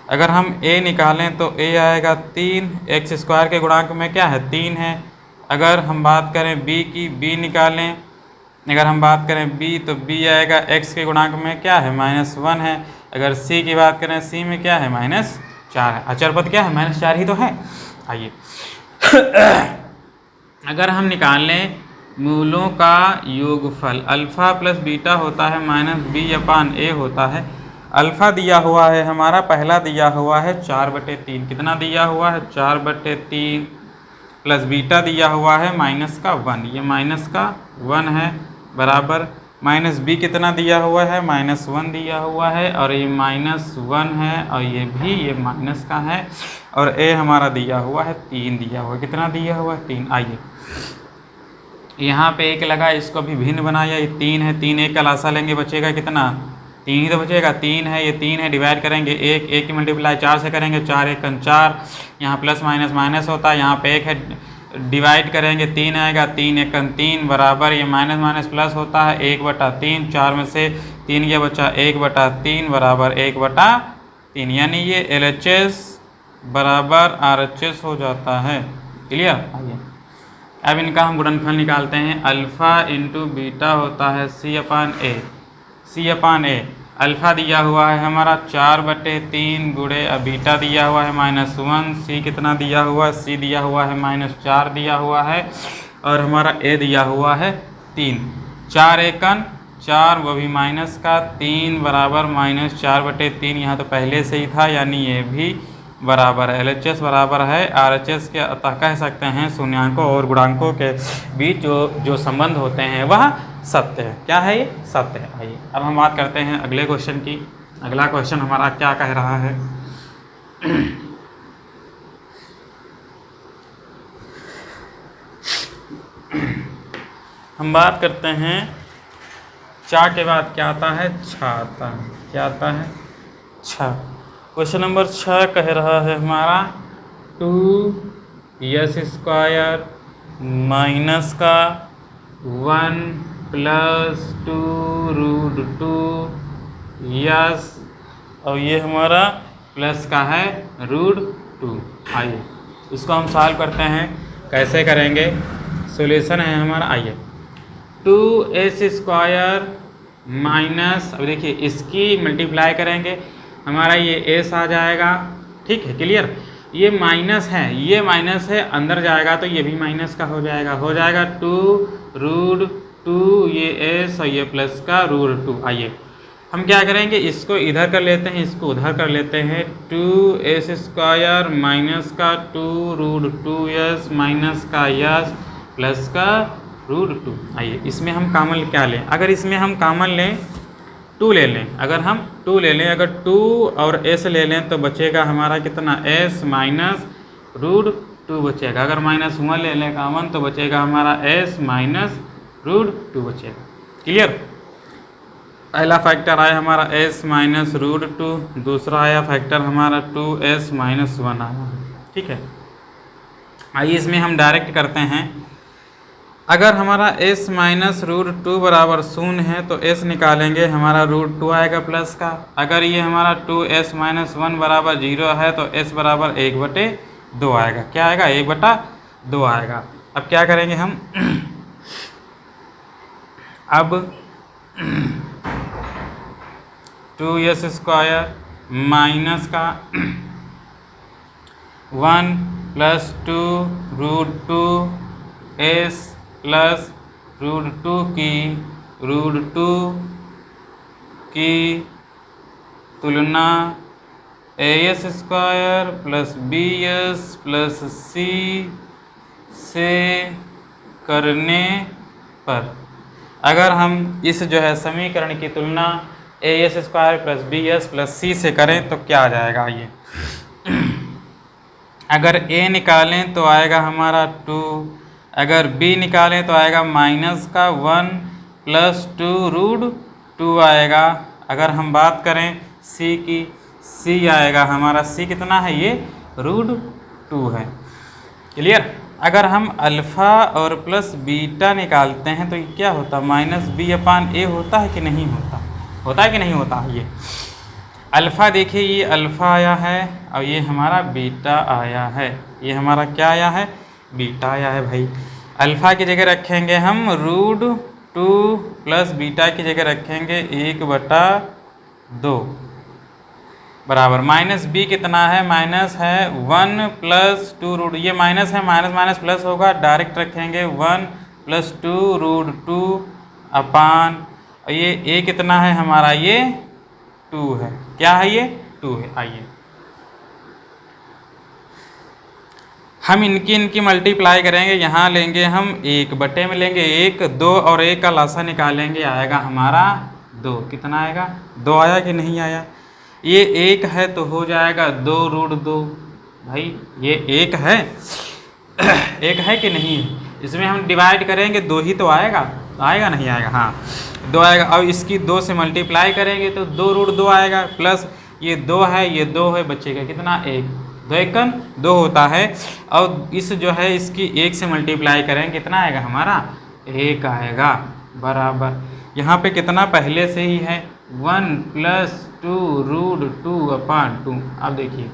अगर हम a निकालें तो a आएगा 3, x² के गुणांक में क्या है 3 है। अगर हम बात करें b की, b निकालें, अगर हम बात करें b तो b आएगा x के गुणांक में क्या है -1 है। अगर c की बात करें c में क्या है -4 है। अचर पद क्या है -4 ही तो है। आइए अगर हम निकाल लें मूलों का योगफल, अल्फ़ा प्लस बीटा होता है -b/a होता है। अल्फ़ा दिया हुआ है हमारा, पहला दिया हुआ है 4/3, कितना दिया हुआ है 4/3, प्लस बीटा दिया हुआ है -1, ये -1 है, बराबर -b कितना दिया हुआ है -1 दिया हुआ है, और ये -1 है, और ये भी ये माइनस का है, और a हमारा दिया हुआ है 3 दिया हुआ है, कितना दिया हुआ है 3। आइए यहाँ पे 1 लगा, इसको भी भिन्न बनाया, ये 3 है, 3 1 का लासा लेंगे, बचेगा कितना 3 ही तो बचेगा, 3 है, ये 3 है, डिवाइड करेंगे 1 की मल्टीप्लाई 4 से करेंगे, 4 1 4, यहाँ प्लस माइनस माइनस होता है, यहाँ पे 1 है, डिवाइड करेंगे 3 आएगा, 3 1 3 बराबर, ये माइनस माइनस प्लस होता है 1/3, 4 में से 3 गया बचा 1/3 बराबर 1/3, यानी ये LHS बराबर RHS हो जाता है। क्लियर। आइए अब इनका हम गुणनफल निकालते हैं। अल्फ़ा इंटू बीटा होता है C/A। अल्फ़ा दिया हुआ है हमारा 4/3 गुणे, बीटा दिया हुआ है -1, C कितना दिया हुआ है C दिया हुआ है -4 दिया हुआ है, और हमारा A दिया हुआ है 3, 4 1 4, वो भी माइनस का, 3 बराबर -4/3, यहाँ तो पहले से ही था, यानी ये भी बराबर है। LHS बराबर है RHS के, अतः कह सकते हैं शून्यांकों और गुणांकों के बीच जो संबंध होते हैं वह सत्य है। क्या है ये सत्य है। आइए अब हम बात करते हैं अगले क्वेश्चन की। अगला क्वेश्चन हमारा क्या कह रहा है हम बात करते हैं चा के बाद क्या आता है छा आता है। क्या आता है छा। क्वेश्चन नंबर 6 कह रहा है हमारा 2s² माइनस का 1 प्लस 2√2 यस, और ये हमारा प्लस का है √2। आइए इसको हम सॉल्व करते हैं। कैसे करेंगे, सॉल्यूशन है हमारा, आइए 2s² माइनस, अब देखिए इसकी मल्टीप्लाई करेंगे, हमारा ये s आ जाएगा, ठीक है क्लियर। ये माइनस है, ये माइनस है, अंदर जाएगा तो ये भी माइनस का हो जाएगा 2√2, ये s और ये प्लस का √2। आइए हम क्या करेंगे, इसको इधर कर लेते हैं, इसको उधर कर लेते हैं। 2s² माइनस का 2√2s माइनस का यस प्लस का √2। आइए इसमें हम कॉमन क्या लें, अगर इसमें हम कॉमन लें 2 ले लें, अगर हम 2 ले लें, अगर 2 और s ले लें तो बचेगा हमारा कितना s माइनस √2 बचेगा। अगर -1 ले लें कॉमन तो बचेगा हमारा s माइनस √2 बचेगा। क्लियर। पहला फैक्टर आया हमारा s माइनस √2, दूसरा आया फैक्टर हमारा 2s माइनस 1 आया, ठीक है। आइए इसमें हम डायरेक्ट करते हैं। अगर हमारा s माइनस √2 बराबर 0 है तो s निकालेंगे, हमारा √2 आएगा प्लस का। अगर ये हमारा 2s माइनस 1 बराबर 0 है तो s बराबर 1/2 आएगा। क्या आएगा 1/2 आएगा। अब क्या करेंगे हम अब 2s² माइनस का 1 प्लस 2√2s प्लस √2 की तुलना as² plus bs plus c से करने पर, अगर हम इस जो है समीकरण की तुलना as² plus bs plus c से करें तो क्या आ जाएगा। ये अगर a निकालें तो आएगा हमारा 2, अगर b निकालें तो आएगा माइनस का 1 प्लस 2√2 आएगा। अगर हम बात करें c की, c आएगा हमारा, c कितना है ये 2 है। क्लियर। अगर हम अल्फ़ा और प्लस बीटा निकालते हैं तो ये क्या होता, -b/a होता है कि नहीं होता, होता है कि नहीं होता। ये अल्फ़ा देखिए, ये अल्फ़ा आया है और ये हमारा बीटा आया है, ये हमारा क्या आया है, बीटा आया है भाई। अल्फ़ा की जगह रखेंगे हम √2 प्लस बीटा की जगह रखेंगे 1/2 बराबर -b कितना है, माइनस है 1 + 2 ये माइनस है, माइनस माइनस प्लस होगा, डायरेक्ट रखेंगे 1 + 2 √2 ये a कितना है हमारा, ये 2 है। क्या है ये, 2 है। आइए हम इनकी मल्टीप्लाई करेंगे, यहाँ लेंगे हम 1 बटे में लेंगे 1, 2 और 1 का लासा निकालेंगे, आएगा हमारा 2। कितना आएगा, 2 आया कि नहीं आया। ये 1 है तो हो जाएगा 2 √2 भाई, ये 1 है 1 है कि नहीं है। इसमें हम डिवाइड करेंगे 2 ही तो आएगा, आएगा नहीं आएगा, हाँ 2 आएगा। अब इसकी 2 से मल्टीप्लाई करेंगे तो 2 √2 आएगा, प्लस ये 2 है, ये 2 है, बचेगा कितना, 1, 2 एकन 2 होता है। और इस जो है इसकी 1 से मल्टीप्लाई करेंगे, कितना आएगा हमारा, 1 आएगा बराबर। यहाँ पे कितना पहले से ही है, 1 + 2 √2/2। अब देखिए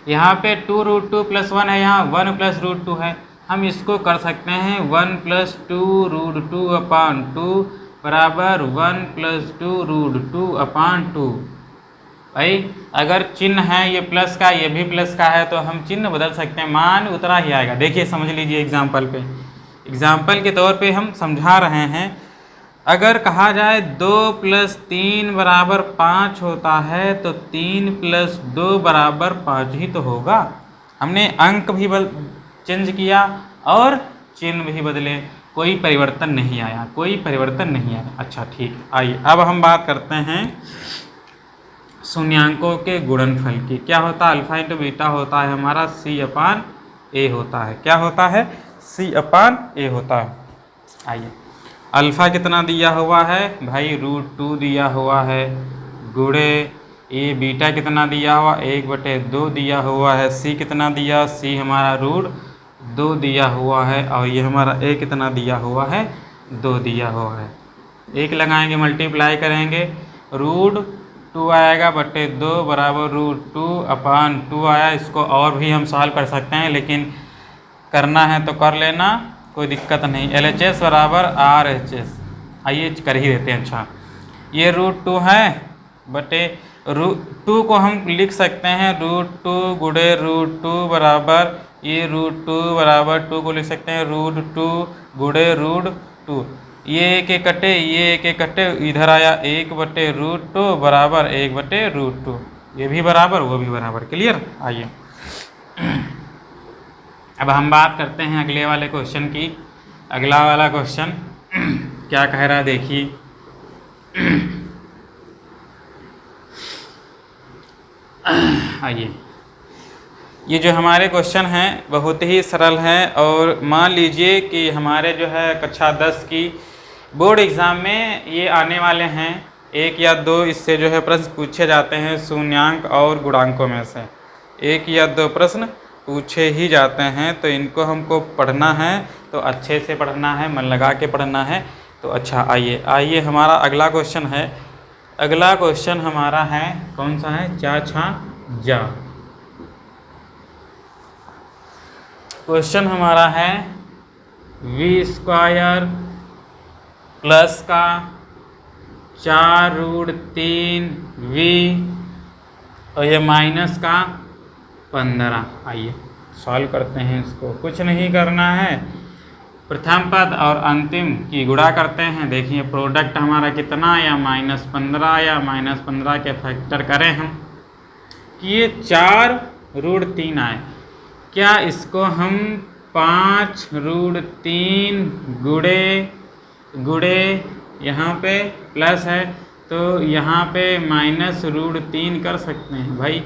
यहाँ पे 2 √2 + 1 है, यहाँ 1 + √2 है। हम इसको कर सकते हैं 1 + 2 √2/2 बराबर 1 + 2 √2/2। भाई अगर चिन्ह है ये प्लस का, ये भी प्लस का है, तो हम चिन्ह बदल सकते हैं, मान उतना ही आएगा। देखिए समझ लीजिए एग्जाम्पल पे, एग्जाम्पल के तौर पे हम समझा रहे हैं। अगर कहा जाए 2 + 3 = 5 होता है तो 3 + 2 = 5 ही तो होगा। हमने अंक भी चेंज किया और चिन्ह भी बदले, कोई परिवर्तन नहीं आया, कोई परिवर्तन नहीं आया। अच्छा ठीक, आइए अब हम बात करते हैं शून्यांकों के गुणनफल की। क्या होता है, अल्फ़ा × बीटा होता है हमारा c/a होता है। क्या होता है, c/a होता है। आइए अल्फ़ा कितना दिया हुआ है भाई, √2 दिया हुआ है, गुणे ये बीटा कितना दिया हुआ, 1/2 दिया हुआ है, c कितना दिया, c हमारा √2 दिया हुआ है, और ये हमारा a कितना दिया हुआ है, 2 दिया हुआ है। 1 लगाएंगे, मल्टीप्लाई करेंगे, √2 आएगा बटे 2 बराबर √2/2 आया। इसको और भी हम सॉल्व कर सकते हैं, लेकिन करना है तो कर लेना, कोई दिक्कत नहीं। LHS बराबर RHS, आइए कर ही देते हैं। अच्छा ये √2 है बटे 2 को हम लिख सकते हैं √2 गुणे √2 बराबर, ये √2 बराबर 2 को लिख सकते हैं √2 गुणे √2। ये 1 कटे, ये 1 कटे, इधर आया 1/√2 बराबर 1/√2। ये भी बराबर, वो भी बराबर। क्लियर। आइए अब हम बात करते हैं अगले वाले क्वेश्चन की। अगला वाला क्वेश्चन क्या कह रहा है देखिए, आइए ये जो हमारे क्वेश्चन हैं बहुत ही सरल हैं, और मान लीजिए कि हमारे जो है कक्षा 10 की बोर्ड एग्ज़ाम में ये आने वाले हैं, 1 या 2 इससे जो है प्रश्न पूछे जाते हैं शून्यांक और गुणांकों में से 1 या 2 प्रश्न पूछे ही जाते हैं। तो इनको हमको पढ़ना है, तो अच्छे से पढ़ना है, मन लगा के पढ़ना है। तो अच्छा आइए हमारा अगला क्वेश्चन है। अगला क्वेश्चन हमारा है कौन सा है, चा छा जा। क्वेश्चन हमारा है v² प्लस का 4√3v और ये माइनस का 15। आइए सॉल्व करते हैं इसको, कुछ नहीं करना है, प्रथम पद और अंतिम की गुणा करते हैं। देखिए प्रोडक्ट हमारा कितना या -15 या -15 के फैक्टर करें हम कि ये 4√3 आए। क्या इसको हम 5√3 गुणे यहाँ पे प्लस है तो यहाँ पे -√3 कर सकते हैं भाई।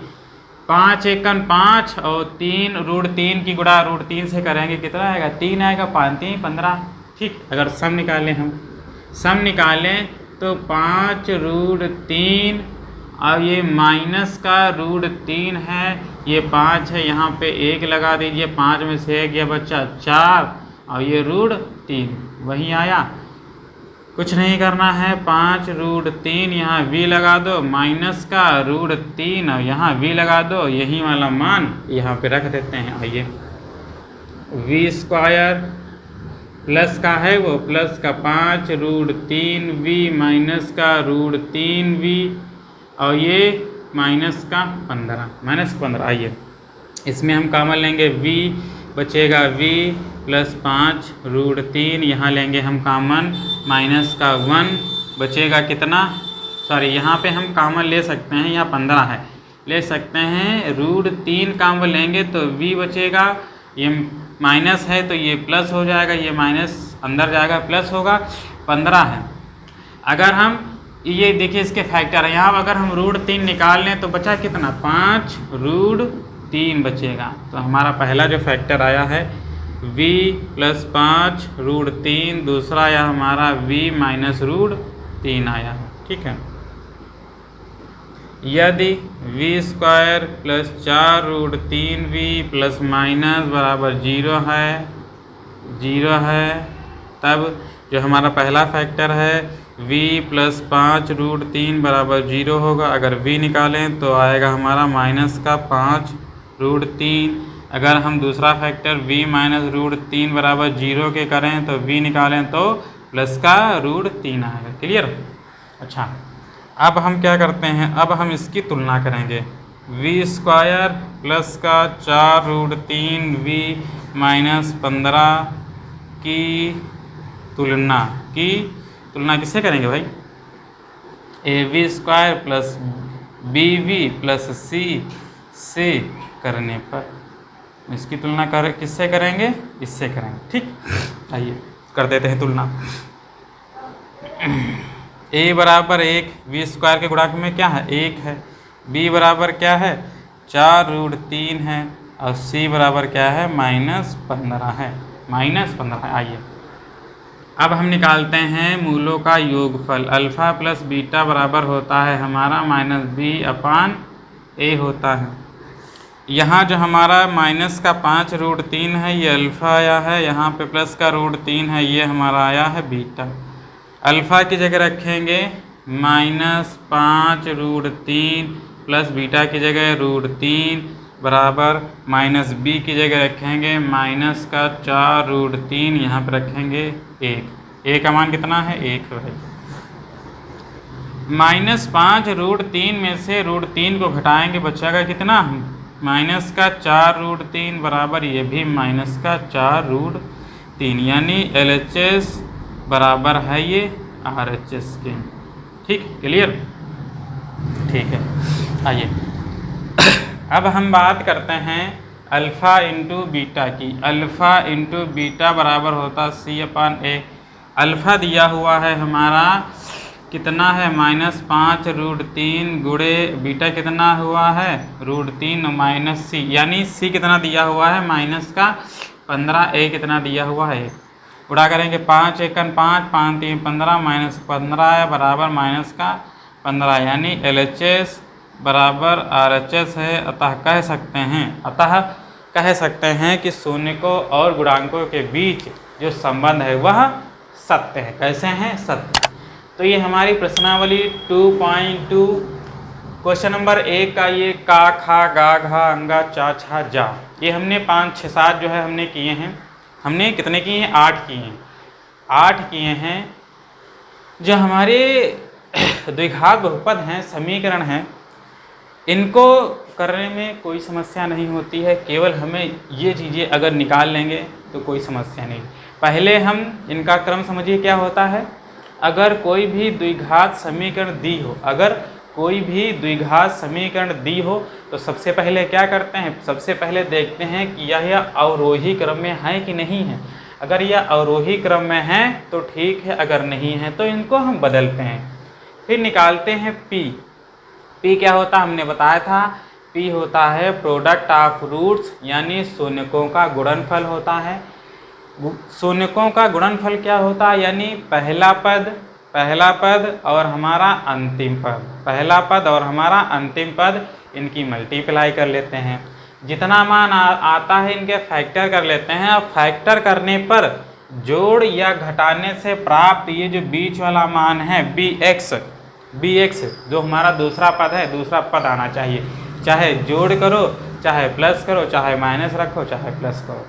5 एकन 5 और 3 √3 की गुणा √3 से करेंगे, कितना आएगा, 3 आएगा, 5 3 15। ठीक, अगर सम निकालें हम, सम निकालें तो 5√3 और ये माइनस का रूट 3 है, ये 5 है, यहाँ पे 1 लगा दीजिए, 5 में से 1 ये बच्चा 4 और ये रूट 3 वही आया। कुछ नहीं करना है, 5 रूट 3 यहाँ v लगा दो, माइनस का रूट 3 और यहाँ v लगा दो, यही वाला मान यहाँ पे रख देते हैं। आइए v स्क्वायर प्लस का है वो प्लस का 5 रूट 3v माइनस का रूट 3v और ये माइनस का 15। आइए इसमें हम कॉमन लेंगे, v बचेगा v प्लस 5 रूट 3, यहाँ लेंगे हम कॉमन माइनस का 1 बचेगा कितना, सॉरी यहाँ पे हम कॉमन ले सकते हैं, यहाँ 15 है, ले सकते हैं, रूट 3 कॉमन लेंगे तो v बचेगा, ये माइनस है तो ये प्लस हो जाएगा, ये माइनस अंदर जाएगा प्लस होगा, 15 है। अगर हम ये देखिए इसके फैक्टर है, यहाँ अगर हम रूट 3 निकाल लें तो बचा कितना, 5 रूट 3 बचेगा। तो हमारा पहला जो फैक्टर आया है v प्लस 5 रूट 3, दूसरा आया हमारा v माइनस रूट 3 आया है। ठीक है, यदि v square plus 4 root 3v plus minus बराबर 0 है, तब जो हमारा पहला फैक्टर है v प्लस 5 रूट 3 बराबर 0 होगा। अगर v निकालें तो आएगा हमारा माइनस का 5 रूट 3। अगर हम दूसरा फैक्टर v माइनस रूट 3 बराबर 0 के करें तो v निकालें तो प्लस का रूट 3 आएगा। क्लियर। अच्छा, अब हम क्या करते हैं, अब हम इसकी तुलना करेंगे, v स्क्वायर प्लस का 4 रूट 3v माइनस 15 की तुलना किससे करेंगे भाई, av square plus bv plus c से करने पर इसकी तुलना किससे करेंगे, इससे करेंगे। ठीक, आइए कर देते हैं तुलना। a बराबर 1 v स्क्वायर के गुणांक में क्या है, 1 है, b बराबर क्या है 4 रूट 3 है और c बराबर क्या है -15 है, -15 है। आइए अब हम निकालते हैं मूलों का योगफल। अल्फ़ा प्लस बीटा बराबर होता है हमारा -b/a होता है। यहाँ जो हमारा माइनस का 5 रूट 3 है ये अल्फ़ा आया है, यहाँ पे प्लस का रूट 3 है ये हमारा आया है बीटा। अल्फ़ा की जगह रखेंगे -5 रूट 3 प्लस बीटा की जगह रूट 3 बराबर माइनस बी की जगह रखेंगे माइनस का 4 रूट 3, यहाँ पर रखेंगे 1। ए का मान कितना है, 1 है भाई। -5 रूट 3 में से रूट 3 को घटाएंगे बचेगा कितना, माइनस का 4 रूट 3 बराबर ये भी माइनस का 4 रूट 3, यानी LHS बराबर है ये RHS के। ठीक, क्लियर। ठीक है, आइए अब हम बात करते हैं अल्फ़ा इंटू बीटा की। अल्फ़ा इंटू बीटा बराबर होता C/A। अल्फ़ा दिया हुआ है हमारा कितना है -5 रूट 3 गुणे बीटा कितना हुआ है रूट 3 माइनस c, यानी c कितना दिया हुआ है माइनस का 15, a कितना दिया हुआ है 1। गुणा करेंगे 5 एकन 5, 5 3 15 -15 है बराबर माइनस का 15, यानी LHS बराबर RHS है। अतः कह सकते हैं कि शून्यकों और गुणांकों के बीच जो संबंध है वह सत्य है। कैसे हैं, सत्य। तो ये हमारी प्रश्नावली 2.2 क्वेश्चन नंबर 1 का ये का खा गा घा अंगा चा छा जा, ये हमने 5 6 7 जो है हमने किए हैं। हमने कितने किए हैं, 8 किए हैं। 8 किए हैं। जो हमारे द्विघात बहुपद हैं, समीकरण हैं, इनको करने में कोई समस्या नहीं होती है। केवल हमें ये चीज़ें अगर निकाल लेंगे तो कोई समस्या नहीं। पहले हम इनका क्रम समझिए क्या होता है। अगर कोई भी द्विघात समीकरण दी हो, अगर कोई भी द्विघात समीकरण दी हो तो सबसे पहले क्या करते हैं, सबसे पहले देखते हैं कि यह अवरोही क्रम में है कि नहीं है। अगर यह अवरोही क्रम में है तो ठीक है, अगर नहीं है तो इनको हम बदलते हैं। फिर निकालते हैं p। p क्या होता है हमने बताया था, p होता है प्रोडक्ट ऑफ रूट्स, यानी शून्यकों का गुणनफल होता है। शून्यकों का गुणनफल क्या होता है, यानी पहला पद पहला पद और हमारा अंतिम पद, पहला पद और हमारा अंतिम पद, इनकी मल्टीप्लाई कर लेते हैं। जितना मान आता है इनके फैक्टर कर लेते हैं। अब फैक्टर करने पर जोड़ या घटाने से प्राप्त ये जो बीच वाला मान है bx जो हमारा दूसरा पद है, दूसरा पद आना चाहिए। चाहे जोड़ करो, चाहे प्लस करो, चाहे माइनस रखो, चाहे प्लस करो।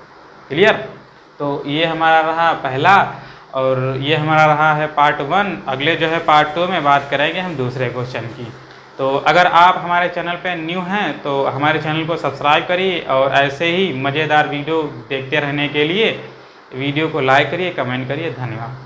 क्लियर? तो ये हमारा रहा पहला और ये हमारा रहा है पार्ट 1। अगले जो है पार्ट 2 में बात करेंगे हम दूसरे क्वेश्चन की। तो अगर आप हमारे चैनल पे न्यू हैं तो हमारे चैनल को सब्सक्राइब करिए और ऐसे ही मज़ेदार वीडियो देखते रहने के लिए वीडियो को लाइक करिए, कमेंट करिए। धन्यवाद।